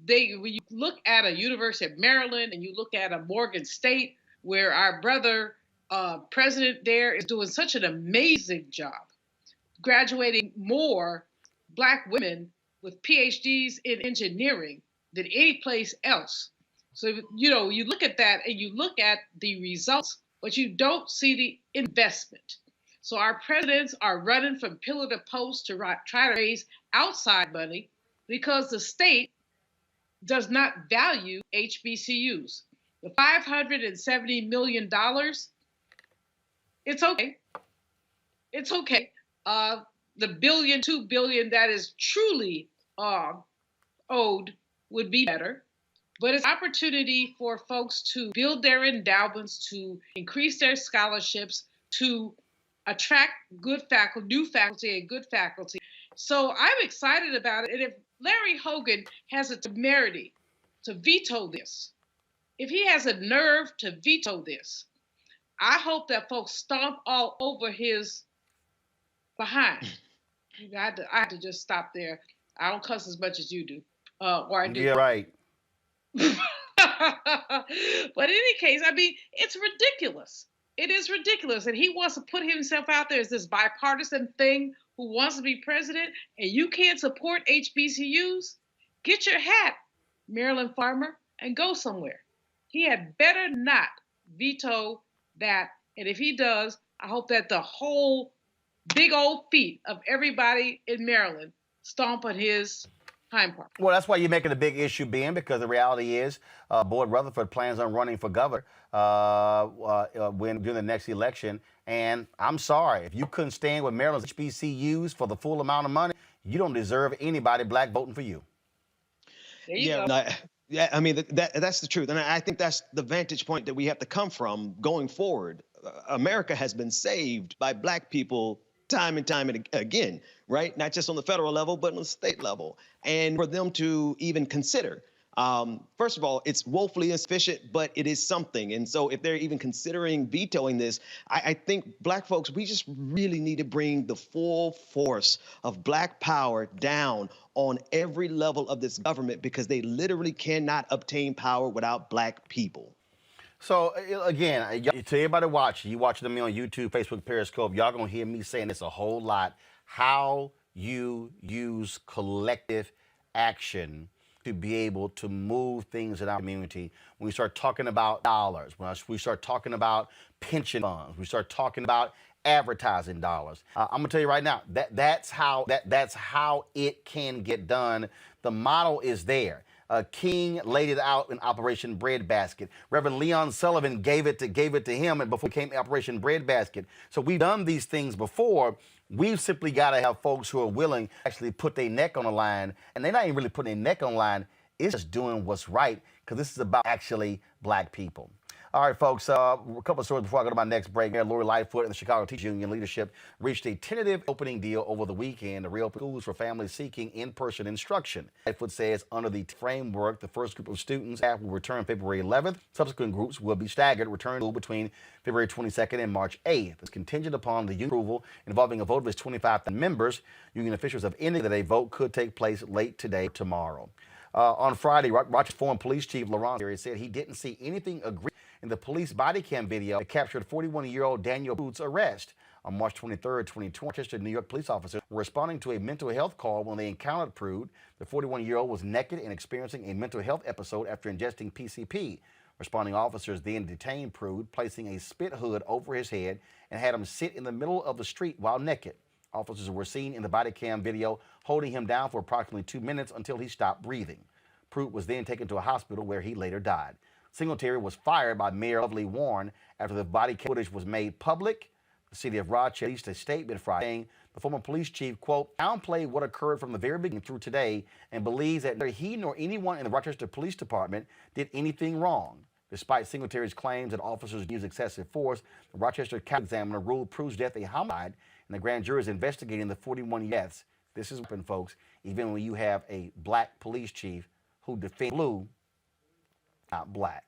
When you look at a University of Maryland and you look at a Morgan State, where our brother president there is doing such an amazing job, graduating more black women with PhDs in engineering than any place else. So, you look at that and you look at the results, but you don't see the investment. So our presidents are running from pillar to post to try to raise outside money because the state does not value HBCUs. The $570 million, it's okay. It's okay. The $2 billion that is truly owed would be better. But it's opportunity for folks to build their endowments, to increase their scholarships, to attract good faculty, new faculty, and good faculty. So I'm excited about it. And if Larry Hogan has the temerity to veto this, if he has a nerve to veto this, I hope that folks stomp all over his behind. I had to just stop there. I don't cuss as much as you do, or I do. Yeah, right. But in any case, it's ridiculous. It is ridiculous. And he wants to put himself out there as this bipartisan thing who wants to be president, and you can't support HBCUs? Get your hat, Maryland farmer, and go somewhere. He had better not veto that. And if he does, I hope that the whole big old feet of everybody in Maryland stomp on his hind part. Well, that's why you're making a big issue, Ben, because the reality is Boyd Rutherford plans on running for governor during the next election. And I'm sorry, if you couldn't stand with Maryland's HBCUs for the full amount of money, you don't deserve anybody black voting for you. There you go. Yeah, I mean, that's the truth. And I think that's the vantage point that we have to come from going forward. America has been saved by black people time and time and again, right? Not just on the federal level, but on the state level. And for them to even consider, first of all, it's woefully insufficient, but it is something. And so if they're even considering vetoing this, I think black folks, we just really need to bring the full force of black power down on every level of this government, because they literally cannot obtain power without black people. So, again, to everybody watching, you watching me on YouTube, Facebook, Periscope, y'all going to hear me saying this a whole lot. How you use collective action to be able to move things in our community. When we start talking about dollars, when we start talking about pension funds, we start talking about advertising dollars. I'm gonna tell you right now, that's how it can get done. The model is there. King laid it out in Operation Breadbasket. Reverend Leon Sullivan gave it to him, and before it became Operation Breadbasket. So we've done these things before. We've simply got to have folks who are willing to actually put their neck on the line, and they're not even really putting their neck on the line. It's just doing what's right, because this is about actually black people. All right, folks, a couple of stories before I go to my next break. Lori Lightfoot and the Chicago Teachers Union leadership reached a tentative opening deal over the weekend to reopen schools for families seeking in-person instruction. Lightfoot says under the framework, the first group of students will return February 11th. Subsequent groups will be staggered, return to between February 22nd and March 8th. It's contingent upon the union approval involving a vote of its 25 members. Union officials have indicated that a vote could take place late today or tomorrow. On Friday, Rochester former police chief Laurent said he didn't see anything egregious in the police body cam video that captured 41-year-old Daniel Booth's arrest. On March 23, 2020, Rochester, New York police officers were responding to a mental health call when they encountered Prude. The 41-year-old was naked and experiencing a mental health episode after ingesting PCP. Responding officers then detained Prude, placing a spit hood over his head and had him sit in the middle of the street while naked. Officers were seen in the body cam video holding him down for approximately 2 minutes until he stopped breathing. Prude was then taken to a hospital where he later died. Singletary was fired by Mayor Lovely Warren after the body cam footage was made public. The city of Rochester released a statement Friday saying the former police chief, quote, downplayed what occurred from the very beginning through today and believes that neither he nor anyone in the Rochester Police Department did anything wrong. Despite Singletary's claims that officers used excessive force, the Rochester County Examiner ruled Prude's death a homicide, and the grand jury is investigating the 41 deaths. This is open, folks, even when you have a black police chief who defends blue, not black.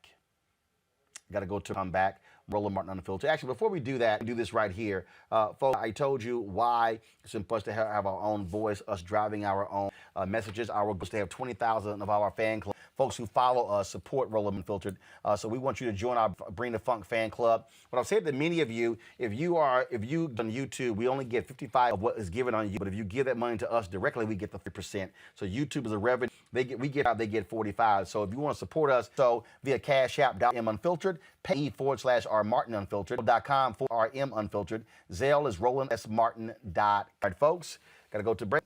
Got to go to come back. Roland Martin Unfiltered. Actually, before we do that, do this right here. Folks, I told you why it's important to have our own voice, us driving our own messages. Our goal is to have 20,000 of our fan club. Folks who follow us support Roland Unfiltered. So we want you to join our Bring the Funk fan club. But I've said to many of you, if you on YouTube, we only get 55 of what is given on you. But if you give that money to us directly, we get the 3%. So YouTube is a revenue. They get 45. So if you want to support us, so via Cash App, Unfiltered, pay /R Martin Unfiltered.com /RM Unfiltered. Zelle is RolandSMartin. All right, folks, got to go to break.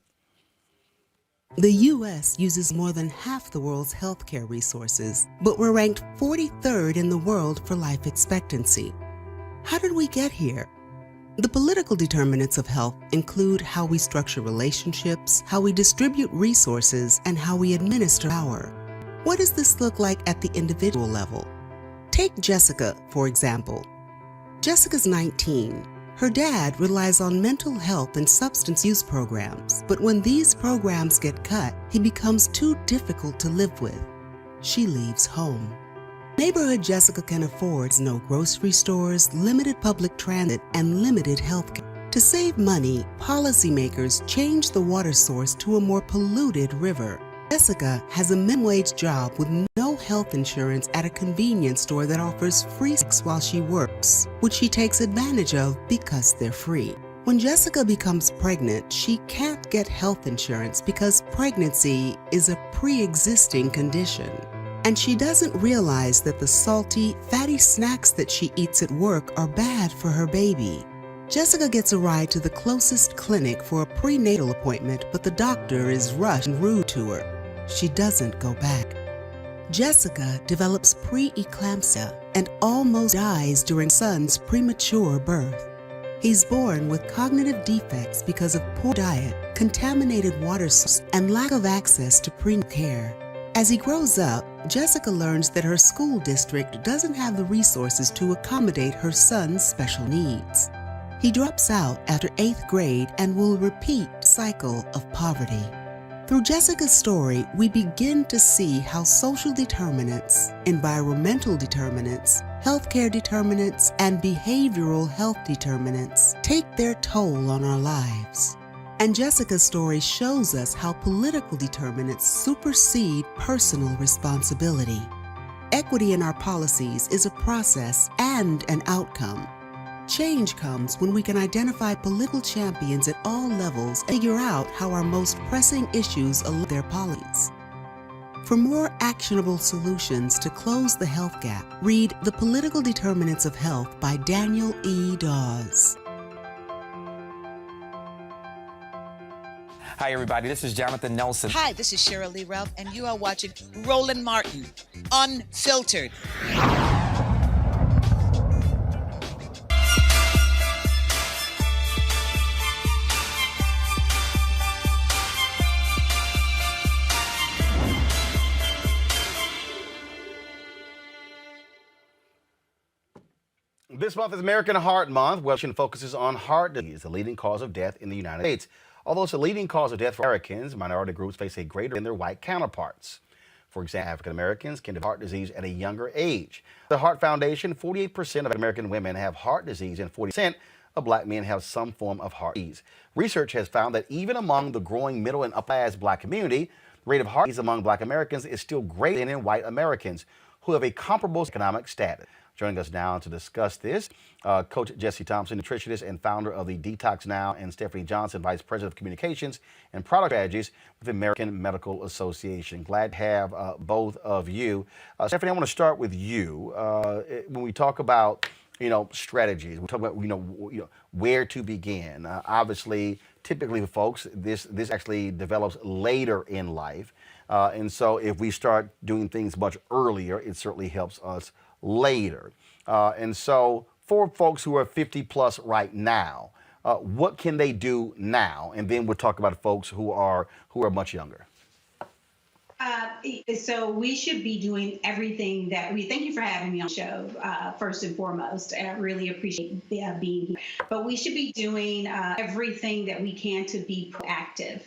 The U.S. uses more than half the world's healthcare resources, but we're ranked 43rd in the world for life expectancy. How did we get here? The political determinants of health include how we structure relationships, how we distribute resources, and how we administer power. What does this look like at the individual level? Take Jessica, for example. Jessica's 19. Her dad relies on mental health and substance use programs, but when these programs get cut, he becomes too difficult to live with. She leaves home. Neighborhood Jessica can afford no grocery stores, limited public transit, and limited health care. To save money, policymakers change the water source to a more polluted river. Jessica has a minimum wage job with no no health insurance at a convenience store that offers free sex while she works, which she takes advantage of because they're free. When Jessica becomes pregnant, she can't get health insurance because pregnancy is a pre-existing condition. And she doesn't realize that the salty, fatty snacks that she eats at work are bad for her baby. Jessica gets a ride to the closest clinic for a prenatal appointment, but the doctor is rushed and rude to her. She doesn't go back. Jessica develops preeclampsia and almost dies during son's premature birth. He's born with cognitive defects because of poor diet, contaminated water source, and lack of access to prenatal care. As he grows up, Jessica learns that her school district doesn't have the resources to accommodate her son's special needs. He drops out after 8th grade and will repeat the cycle of poverty. Through Jessica's story, we begin to see how social determinants, environmental determinants, healthcare determinants, and behavioral health determinants take their toll on our lives. And Jessica's story shows us how political determinants supersede personal responsibility. Equity in our policies is a process and an outcome. Change comes when we can identify political champions at all levels and figure out how our most pressing issues align their policies. For more actionable solutions to close the health gap, read The Political Determinants of Health by Daniel E. Dawes. Hi, everybody. This is Jonathan Nelson. Hi, this is Cheryl Lee Ralph, and you are watching Roland Martin, Unfiltered. This month is American Heart Month, which focuses on heart disease, the leading cause of death in the United States. Although it's a leading cause of death for Americans, minority groups face a greater than their white counterparts. For example, African Americans can develop heart disease at a younger age. The Heart Foundation, 48% of American women have heart disease and 40% of black men have some form of heart disease. Research has found that even among the growing middle and upper class black community, the rate of heart disease among black Americans is still greater than in white Americans who have a comparable economic status. Joining us now to discuss this, Coach Jesse Thompson, nutritionist and founder of the Detox Now, and Stephanie Johnson, Vice President of Communications and Product Strategies with the American Medical Association. Glad to have both of you. Stephanie, I want to start with you. When we talk about, strategies, we talk about, where to begin. Obviously, typically for folks, this actually develops later in life. And so if we start doing things much earlier, it certainly helps us later. And so for folks who are 50 plus right now, what can they do now? And then we'll talk about folks who are much younger. So we should be doing everything that thank you for having me on the show, first and foremost. I really appreciate being here. But we should be doing everything that we can to be proactive.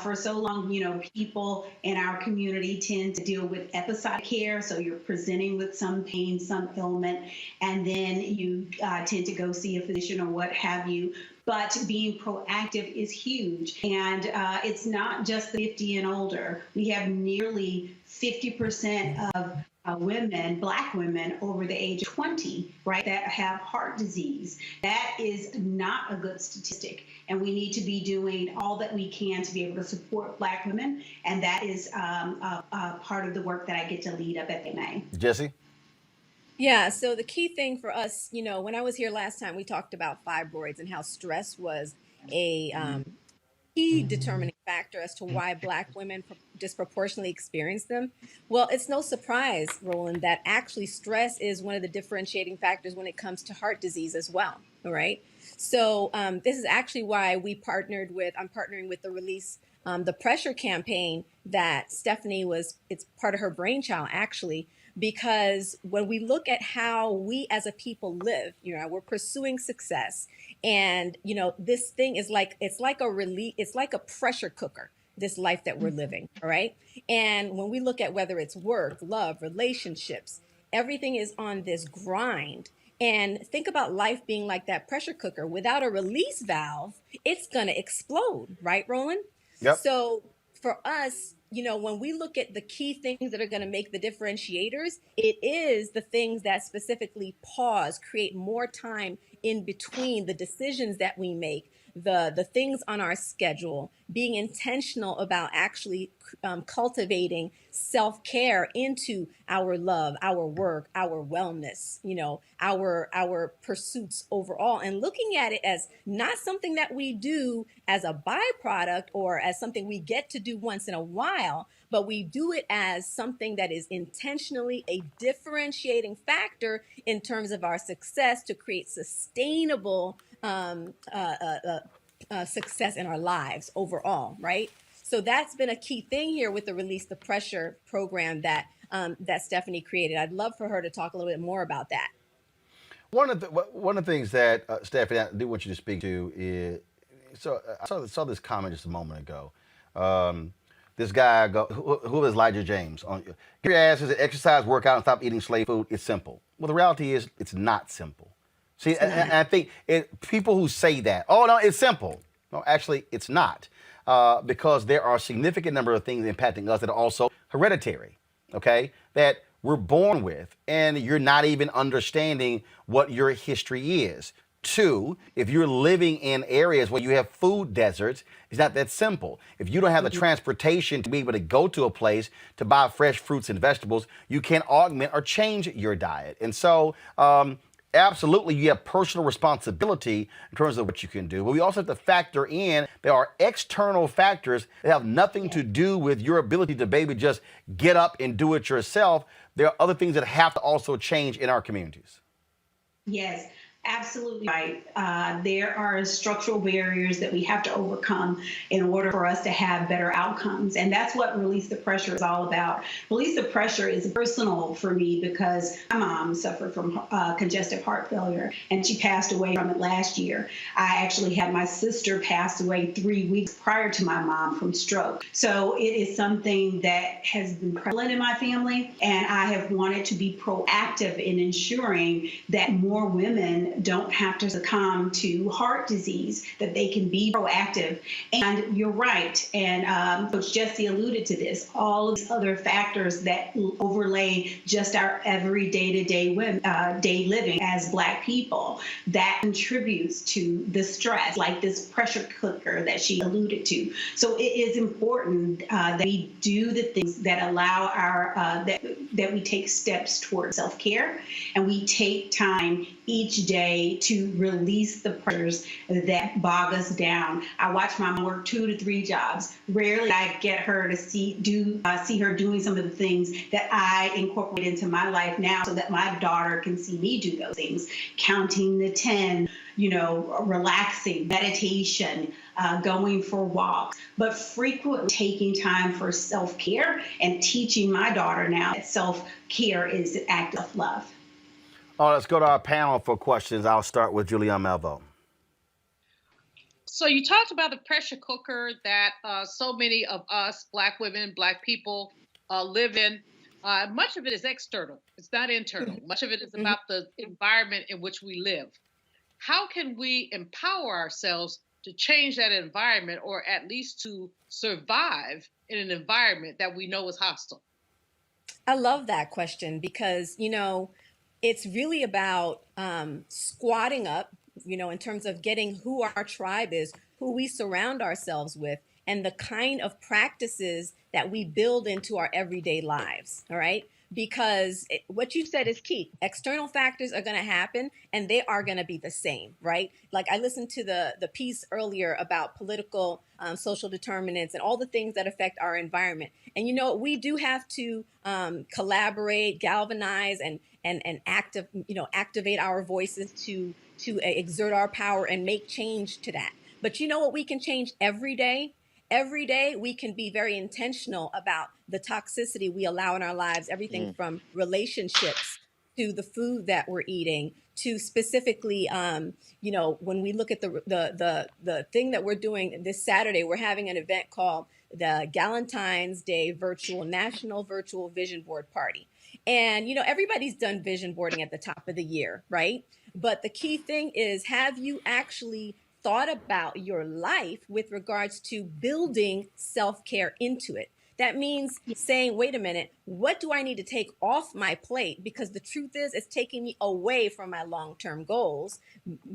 For so long, people in our community tend to deal with episodic care. So you're presenting with some pain, some ailment, and then you tend to go see a physician or what have you. But being proactive is huge. And it's not just the 50 and older. We have nearly 50% of women, Black women over the age of 20, right, that have heart disease. That is not a good statistic. And we need to be doing all that we can to be able to support Black women. And that is part of the work that I get to lead up at AMA. Jesse? Yeah, so the key thing for us, when I was here last time, we talked about fibroids and how stress was a key determining factor as to why Black women disproportionately experience them. Well, it's no surprise, Roland, that actually stress is one of the differentiating factors when it comes to heart disease as well, all right? So this is actually why I'm partnering with the Release the Pressure campaign that Stephanie it's part of her brainchild, actually, because when we look at how we as a people live, we're pursuing success, and this thing is it's like a pressure cooker, this life that we're living, all right? And when we look at whether it's work, love, relationships, everything is on this grind. And think about life being like that pressure cooker. Without a release valve, it's gonna explode, right, Roland? Yep. So for us, when we look at the key things that are going to make the differentiators, it is the things that specifically pause, create more time in between the decisions that we make, the things on our schedule, being intentional about actually cultivating self-care into our love, our work, our wellness, our pursuits overall, and looking at it as not something that we do as a byproduct or as something we get to do once in a while, but we do it as something that is intentionally a differentiating factor in terms of our success to create sustainable success in our lives overall, right? So that's been a key thing here with the Release the Pressure program that Stephanie created. I'd love for her to talk a little bit more about that. One of the things that Stephanie, I do want you to speak to is, I saw this comment just a moment ago. This guy, who is Elijah James? Get your asses and exercise, work out, and stop eating slave food. It's simple. Well, the reality is, it's not simple. See, and I think people who say that, oh no, it's simple. No, actually, it's not, because there are a significant number of things impacting us that are also hereditary. Okay, that we're born with, and you're not even understanding what your history is. Two, if you're living in areas where you have food deserts, it's not that simple. If you don't have the transportation to be able to go to a place to buy fresh fruits and vegetables, you can't augment or change your diet. And so, absolutely, you have personal responsibility in terms of what you can do. But we also have to factor in there are external factors that have nothing to do with your ability to maybe just get up and do it yourself. There are other things that have to also change in our communities. Yes. Absolutely right. There are structural barriers that we have to overcome in order for us to have better outcomes. And that's what Release the Pressure is all about. Release the Pressure is personal for me because my mom suffered from congestive heart failure, and she passed away from it last year. I actually had my sister pass away 3 weeks prior to my mom from stroke. So it is something that has been prevalent in my family, and I have wanted to be proactive in ensuring that more women don't have to succumb to heart disease, that they can be proactive. And you're right, and Coach Jesse alluded to this, all of these other factors that overlay just our everyday day living as Black people, that contributes to the stress, like this pressure cooker that she alluded to. So it is important that we do the things that allow that we take steps towards self-care, and we take time each day to release the pressures that bog us down. I watch my mom work 2 to 3 jobs. Rarely I get her to see her doing some of the things that I incorporate into my life now, so that my daughter can see me do those things. Counting the 10, relaxing, meditation, going for walks, but frequently taking time for self-care and teaching my daughter now that self-care is an act of love. Oh, let's go to our panel for questions. I'll start with Julianne Melvo. So you talked about the pressure cooker that so many of us, Black women, Black people, live in. Much of it is external. It's not internal. Much of it is about the environment in which we live. How can we empower ourselves to change that environment, or at least to survive in an environment that we know is hostile? I love that question because, it's really about squatting up, in terms of getting who our tribe is, who we surround ourselves with, and the kind of practices that we build into our everyday lives. All right. Because what you said is key. External factors are going to happen, and they are going to be the same, right? Like I listened to the piece earlier about political social determinants and all the things that affect our environment. And we do have to collaborate, galvanize, and activate our voices to exert our power and make change to that. But you know what we can change every day? Every day, we can be very intentional about the toxicity we allow in our lives, everything from relationships to the food that we're eating to specifically, when we look at the thing that we're doing this Saturday, we're having an event called the Galentine's Day National Virtual Vision Board Party. And, everybody's done vision boarding at the top of the year, right? But the key thing is, have you actually thought about your life with regards to building self-care into it? That means saying, wait a minute, what do I need to take off my plate? Because the truth is, it's taking me away from my long-term goals,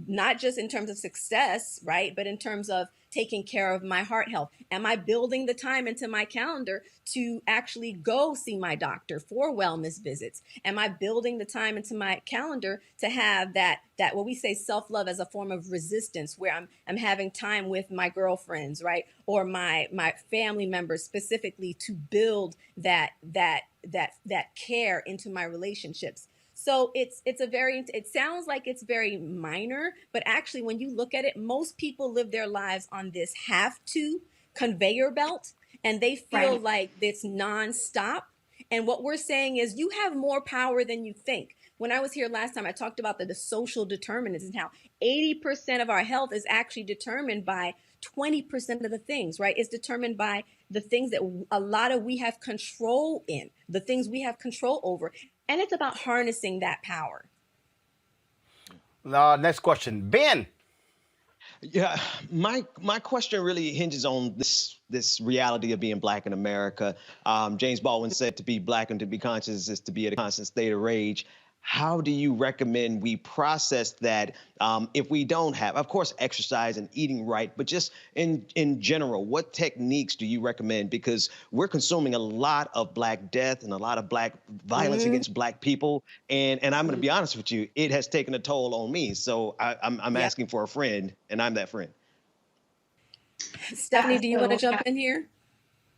not just in terms of success, right? But in terms of taking care of my heart health. Am I building the time into my calendar to actually go see my doctor for wellness visits? Am I building the time into my calendar to have that what we say self-love as a form of resistance, where I'm having time with my girlfriends, right? Or my family members specifically, to build that care into my relationships. So it sounds like it's very minor, but actually when you look at it, most people live their lives on this have to conveyor belt, and they feel like it's nonstop. And what we're saying is you have more power than you think. When I was here last time, I talked about the social determinants and how 80% of our health is actually determined by 20% of the things, right? It's determined by the things that a lot of we have control in, the things we have control over. And it's about harnessing that power. Next question, Ben. Yeah, my question really hinges on this reality of being Black in America. James Baldwin said to be Black and to be conscious is to be at a constant state of rage. How do you recommend we process that if we don't have, of course, exercise and eating right, but just in general, what techniques do you recommend? Because we're consuming a lot of Black death and a lot of Black violence against Black people. And I'm going to be honest with you, it has taken a toll on me. So I'm asking for a friend, and I'm that friend. Stephanie, do you want to jump in here?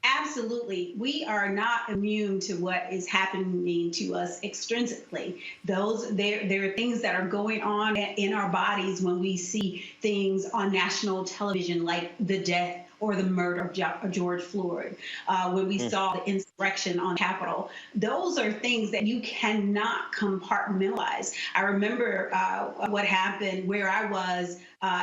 Absolutely. We are not immune to what is happening to us extrinsically. There are things that are going on in our bodies when we see things on national television, like the death or the murder of George Floyd, when we saw the insurrection on Capitol. Those are things that you cannot compartmentalize. I remember what happened where I was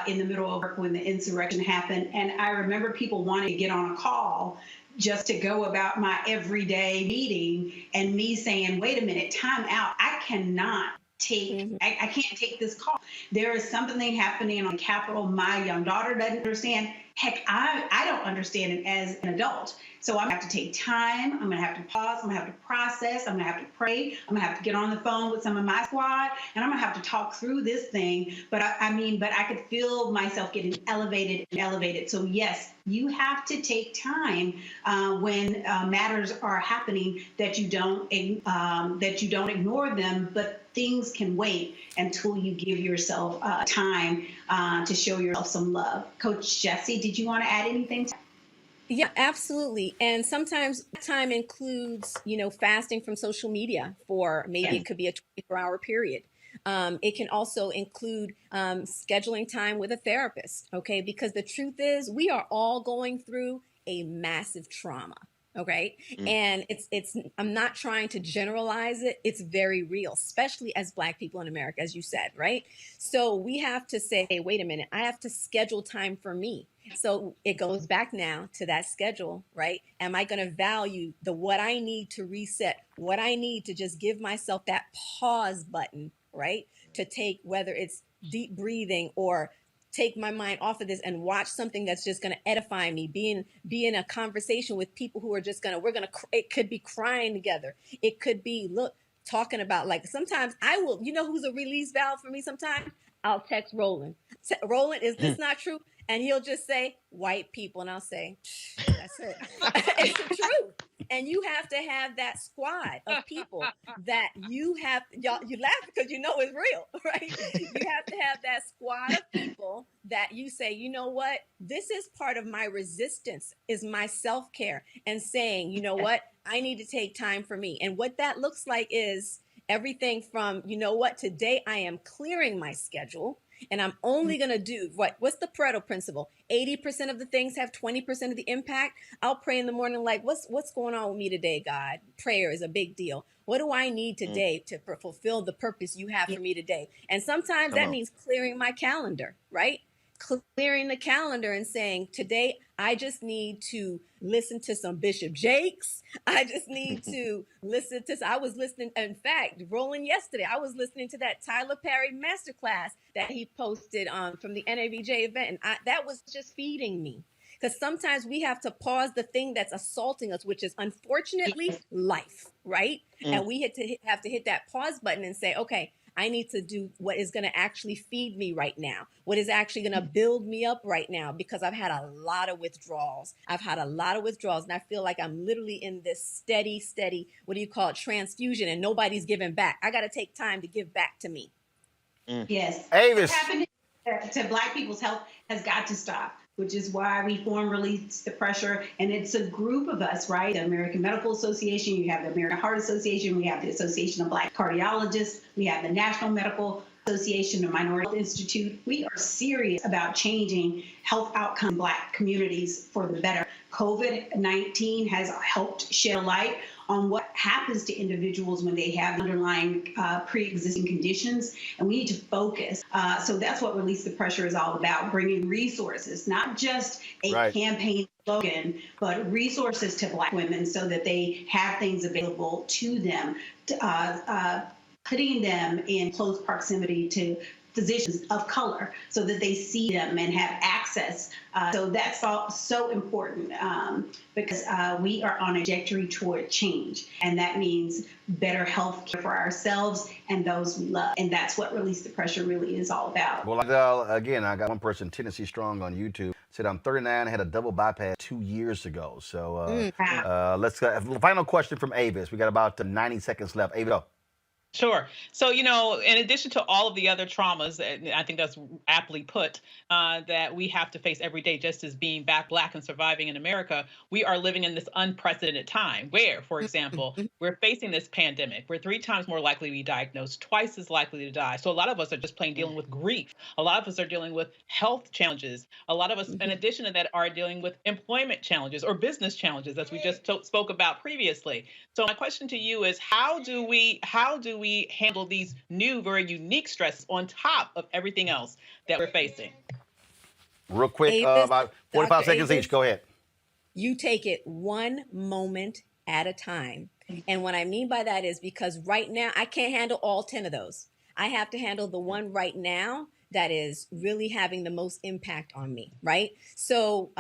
in the middle of work when the insurrection happened, and I remember people wanting to get on a call just to go about my everyday meeting, and me saying, wait a minute, time out. I cannot take, I can't take this call. There is something happening on Capitol my young daughter doesn't understand. Heck, I don't understand it as an adult. So I'm gonna have to take time. I'm gonna have to pause. I'm gonna have to process. I'm gonna have to pray. I'm gonna have to get on the phone with some of my squad, and I'm gonna have to talk through this thing. But I could feel myself getting elevated. So yes, you have to take time when matters are happening, that you don't ignore them, but things can wait until you give yourself time to show yourself some love. Coach Jesse, did you want to add anything? Yeah, absolutely. And sometimes time includes, fasting from social media for maybe it could be a 24-hour period. It can also include scheduling time with a therapist, okay? Because the truth is we are all going through a massive trauma. Okay. And I'm not trying to generalize it. It's very real, especially as Black people in America, as you said, right? So we have to say, hey, wait a minute, I have to schedule time for me. So it goes back now to that schedule, right? Am I going to value what I need to reset, what I need to just give myself that pause button, right? To take, whether it's deep breathing or take my mind off of this and watch something that's just going to edify me, be in a conversation with people who are just it could be crying together. It could be, talking about, like, sometimes I will, who's a release valve for me sometimes? I'll text Roland. Roland, is this not true? And he'll just say, white people. And I'll say, that's it. It's the truth. And you have to have that squad of people that you laugh because you know it's real, right? You have to have that squad of people that you say, you know what? This is part of my resistance, is my self-care, and saying, you know what? I need to take time for me. And what that looks like is everything from, you know what? Today I am clearing my schedule. And I'm only going to do what's the Pareto principle? 80% of the things have 20% of the impact. I'll pray in the morning, like, what's going on with me today, God? Prayer is a big deal. What do I need today to fulfill the purpose you have for me today? And sometimes that means clearing my calendar, right? Clearing the calendar and saying, today, I just need to listen to some Bishop Jakes. I just need to listen to, I was listening, in fact, Roland yesterday, I was listening to that Tyler Perry masterclass that he posted from the NABJ event. And that was just feeding me. Because sometimes we have to pause the thing that's assaulting us, which is unfortunately life, right? And we have to hit that pause button and say, okay, I need to do what is going to actually feed me right now, what is actually going to build me up right now, because I've had a lot of withdrawals. And I feel like I'm literally in this steady, what do you call it, transfusion, and nobody's giving back. I got to take time to give back to me. Yes. Avis. What's happening to Black people's health has got to stop, which is why we formed Release the Pressure. And it's a group of us, right? The American Medical Association, you have the American Heart Association, we have the Association of Black Cardiologists, we have the National Medical Association, the Minority Health Institute. We are serious about changing health outcomes in Black communities for the better. COVID-19 has helped shed light on what happens to individuals when they have underlying pre-existing conditions, and we need to focus. So that's what Release the Pressure is all about, bringing resources, not just a campaign slogan, but resources to Black women so that they have things available to them, putting them in close proximity to physicians of color so that they see them and have access. So that's all so important because we are on a trajectory toward change. And that means better health care for ourselves and those we love. And that's what Release the Pressure really is all about. Well, again, I got one person, Tennessee Strong on YouTube, said I'm 39, had a double bypass 2 years ago. So let's final question from Avis. We got about 90 seconds left. Avis, go. Sure. So, in addition to all of the other traumas, and I think that's aptly put, that we have to face every day just as being Black and surviving in America, we are living in this unprecedented time where, for example, we're facing this pandemic. We're 3 times more likely to be diagnosed, twice as likely to die. So a lot of us are just plain dealing with grief. A lot of us are dealing with health challenges. A lot of us, in addition to that, are dealing with employment challenges or business challenges, as we just spoke about previously. So my question to you is, how do we handle these new, very unique stresses on top of everything else that we're facing? Real quick, Avis, about 45 seconds Avis, each. Go ahead. You take it one moment at a time. And what I mean by that is because right now, I can't handle all 10 of those. I have to handle the one right now that is really having the most impact on me, right? So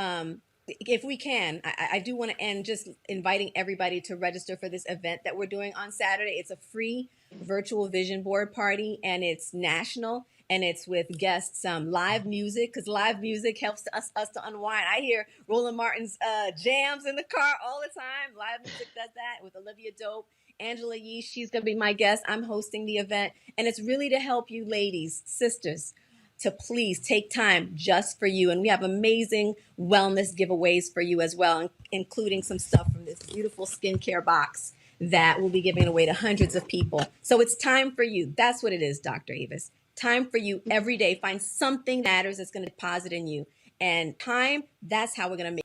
if we can, I do want to end just inviting everybody to register for this event that we're doing on Saturday. It's a free virtual vision board party, and it's national, and it's with guests, live music, because live music helps us to unwind. I hear Roland Martin's jams in the car all the time. Live music does that with Olivia Dope. Angela Yee, she's going to be my guest. I'm hosting the event, and it's really to help you ladies, sisters, to please take time just for you. And we have amazing wellness giveaways for you as well, including some stuff from this beautiful skincare box that we'll be giving away to hundreds of people. So it's time for you. That's what it is, Dr. Avis. Time for you every day. Find something that matters that's going to deposit in you. And time, that's how we're going to make.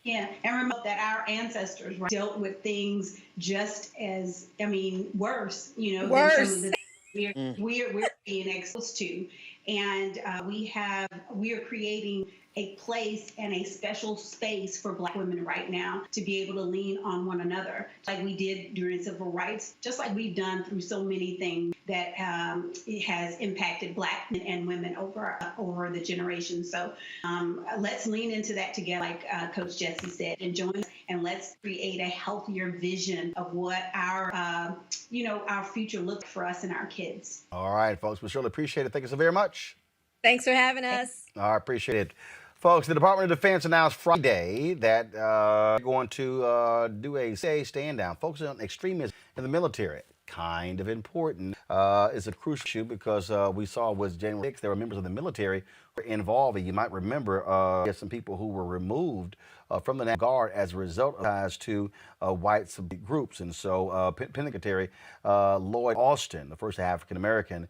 Yeah, and remember that our ancestors dealt with things just as, worse, than some of the we're being exposed to. And we are creating a place and a special space for Black women right now to be able to lean on one another, like we did during civil rights, just like we've done through so many things that it has impacted Black men and women over the generations. So let's lean into that together, like Coach Jesse said, and join us, and let's create a healthier vision of what our future looks for us and our kids. All right, folks, we surely appreciate it. Thank you so very much. Thanks for having us. I appreciate it. Folks, the Department of Defense announced Friday that they're going to do a stand down, focusing on extremism in the military. Kind of important. It's a crucial issue because we saw with January 6th, there were members of the military who were involved. You might remember some people who were removed from the National Guard as a result of ties to white groups. And so Secretary Lloyd Austin, the first African-American,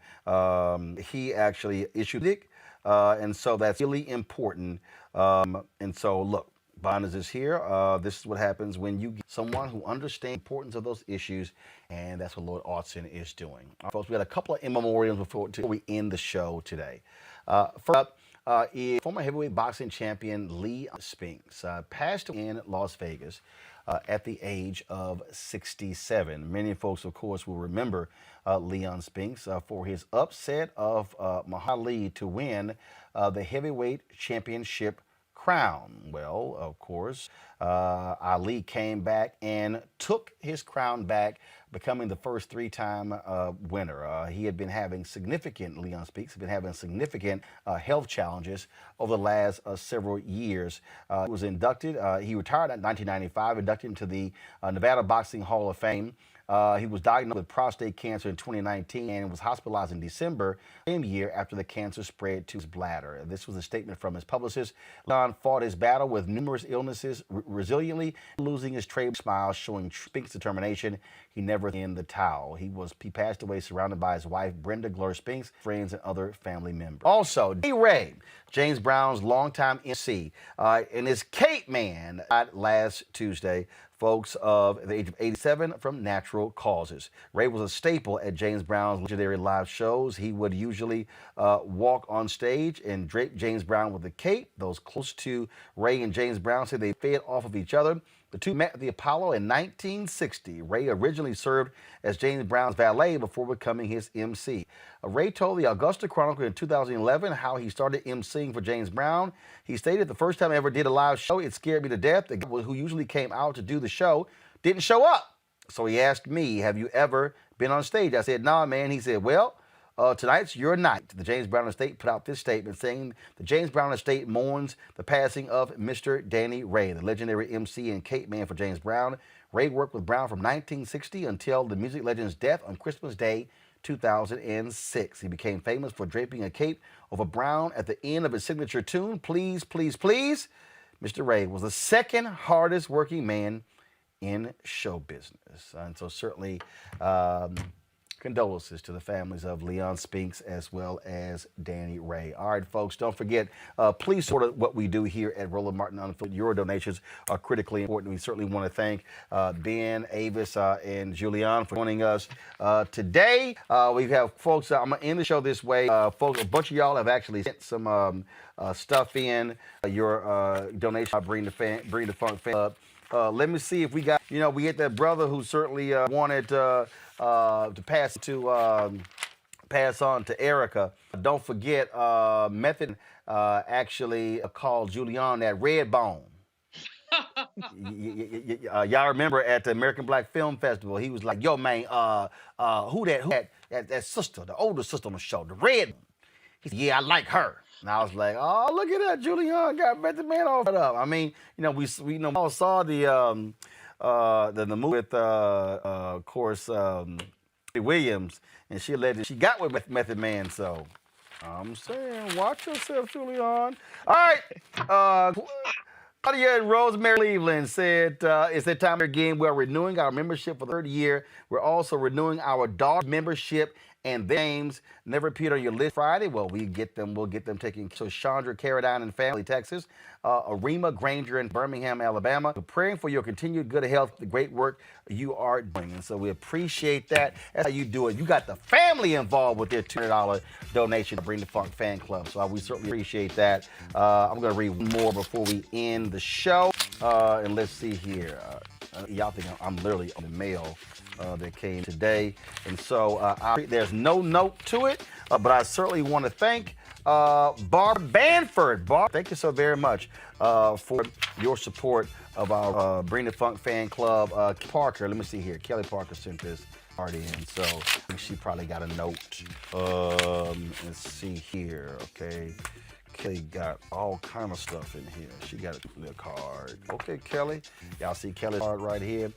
he actually issued it. And so that's really important. And so, look, bondage is here. This is what happens when you get someone who understands the importance of those issues, and that's what Lloyd Austin is doing. All right, folks, we got a couple of in memoriams before we end the show today. First up is former heavyweight boxing champion Leon Spinks, passed away in Las Vegas at the age of 67. Many folks, of course, will remember Leon Spinks for his upset of Muhammad Ali to win the heavyweight championship crown. Well, of course, Ali came back and took his crown back, becoming the first three-time winner. He had been having significant, Leon Spinks, had been having significant health challenges over the last several years. He was inducted, he retired in 1995, inducted into the Nevada Boxing Hall of Fame. He was diagnosed with prostate cancer in 2019 and was hospitalized in December same year after the cancer spread to his bladder. This was a statement from his publicist. Leon fought his battle with numerous illnesses resiliently, losing his trade smile, showing Spinks' determination. He never threw in the towel. He passed away surrounded by his wife, Brenda Gloria Spinks, friends, and other family members. Also, Ray, James Brown's longtime MC, and his Cape Man died last Tuesday, folks, of the age of 87 from natural causes. Ray was a staple at James Brown's legendary live shows. He would usually walk on stage and drape James Brown with a cape. Those close to Ray and James Brown say they fed off of each other. The two met at the Apollo in 1960. Ray originally served as James Brown's valet before becoming his MC. Ray told the Augusta Chronicle in 2011 how he started emceeing for James Brown. He stated, "The first time I ever did a live show, it scared me to death. The guy who usually came out to do the show didn't show up. So he asked me, 'Have you ever been on stage?' I said, 'Nah, man.' He said, 'Well, tonight's your night.'" The James Brown estate put out this statement saying the James Brown estate mourns the passing of Mr. Danny Ray, the legendary MC and Cape Man for James Brown. Ray worked with Brown from 1960 until the music legend's death on Christmas Day 2006. He became famous for draping a cape over Brown at the end of his signature tune, "Please, Please, Please." Mr. Ray was the second hardest working man in show business. And so certainly condolences to the families of Leon Spinks as well as Danny Ray. All right, folks, don't forget, please support what we do here at Roland Martin Unfiltered. Your donations are critically important. We certainly want to thank Ben, Avis, and Julian for joining us today. We have folks, I'm going to end the show this way. Folks, a bunch of y'all have actually sent some stuff in. Your donation, Bring the Funk Fan Club. Let me see if we got, we get that brother who certainly wanted to pass on to Erica. Don't forget, Method actually called Julian that red bone. Y'all remember at the American Black Film Festival, he was like, "Yo, man, who that sister, the older sister on the show, the red one?" He said, "Yeah, I like her." And I was like, "Oh, look at that, Julian got Method Man all up." I mean, we all saw the movie with, of course, Williams, and she got with Method Man. So I'm saying, watch yourself, Julian. All right. Claudia and Rosemary Cleveland said, "It's that time again. We're renewing our membership for the third year. We're also renewing our dog membership and their names never appeared on your list Friday." Well, we'll get them taken. So Chandra Carradine in Family, Texas, Arima Granger in Birmingham, Alabama. We're praying for your continued good health, the great work you are doing. And so we appreciate that. That's how you do it. You got the family involved with their $200 donation to Bring the Funk Fan Club. So we certainly appreciate that. I'm going to read more before we end the show. And let's see here. Y'all think I'm literally on the mail that came today. And so there's no note to it, but I certainly want to thank Barb Banford. Barb, thank you so very much for your support of our Bring the Funk Fan Club. Parker, let me see here. Kelly Parker sent this party in, so I think she probably got a note. Let's see here, okay. Kelly got all kind of stuff in here. She got a little card. Okay, Kelly. Y'all see Kelly's card right here.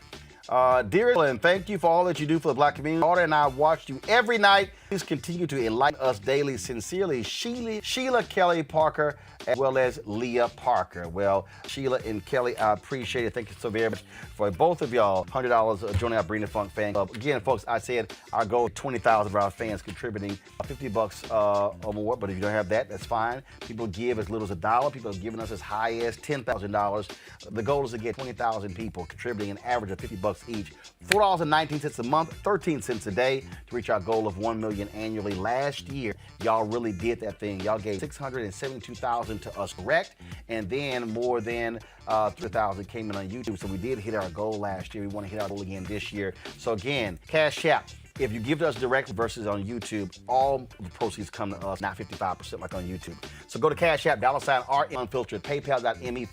Dear Yellen, thank you for all that you do for the Black community. Daughter and I watch you every night. Please continue to enlighten us daily. Sincerely, Sheila Kelly Parker, as well as Leah Parker. Well, Sheila and Kelly, I appreciate it. Thank you so very much for both of y'all. $100 joining our Bring the Funk Fan Club. Again, folks, I said our goal is 20,000 of our fans contributing $50 or more. But if you don't have that, that's fine. People give as little as $1. People are giving us as high as $10,000. The goal is to get 20,000 people contributing an average of $50 each. $4.19 a month, 13 cents a day to reach our goal of 1 million annually. Last year, y'all really did that thing. Y'all gave 672,000 to us correct, and then more than 3,000 came in on YouTube. So we did hit our goal last year. We want to hit our goal again this year. So again, Cash App, If you give to us directly versus on YouTube, all the proceeds come to us, not 55% like on YouTube. So go to Cash App, $RM Unfiltered, paypal.me/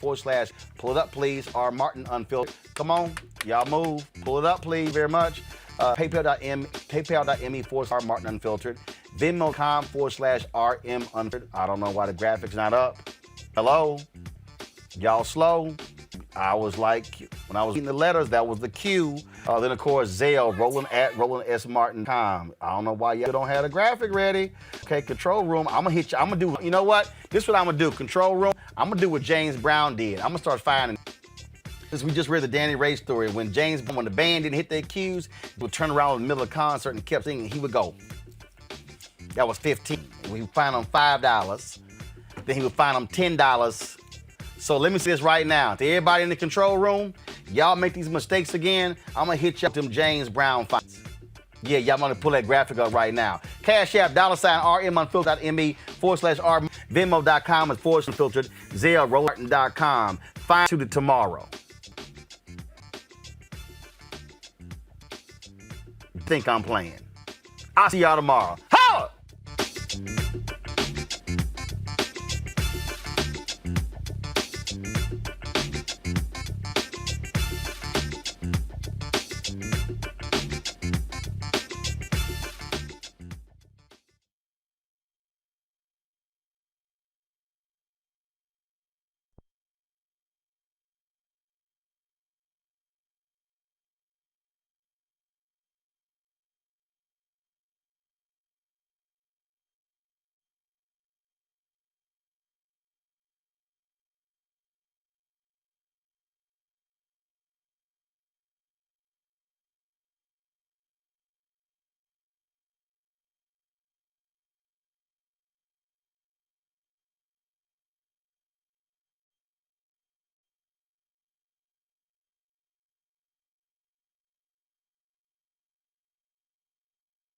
pull it up, please, R Martin Unfiltered. Come on, y'all move. Pull it up, please, very much. paypal.me/ Martin Unfiltered. Venmo.com/RM Unfiltered. I don't know why the graphics not up. Hello? Y'all slow? I was like, when I was reading the letters, that was the Q. Then, of course, Zelle, Roland@RolandSMartin.com. I don't know why y'all don't have the graphic ready. Okay, control room. I'm going to hit you. I'm going to do, you know what? This is what I'm going to do. Control room. I'm going to do what James Brown did. I'm going to start finding. Since we just read the Danny Ray story, when the band didn't hit their cues, he would turn around in the middle of the concert and kept singing, he would go. That was 15. We would find them $5. Then he would find them $10. So let me say this right now. To everybody in the control room, y'all make these mistakes again, I'm going to hit you up with them James Brown fights. Yeah, y'all want to pull that graphic up right now. Cash App, $RMUnfiltered.me/R. Venmo.com/unfiltered. Zelle, Roland.com. Fine to tomorrow. Think I'm playing. I'll see y'all tomorrow.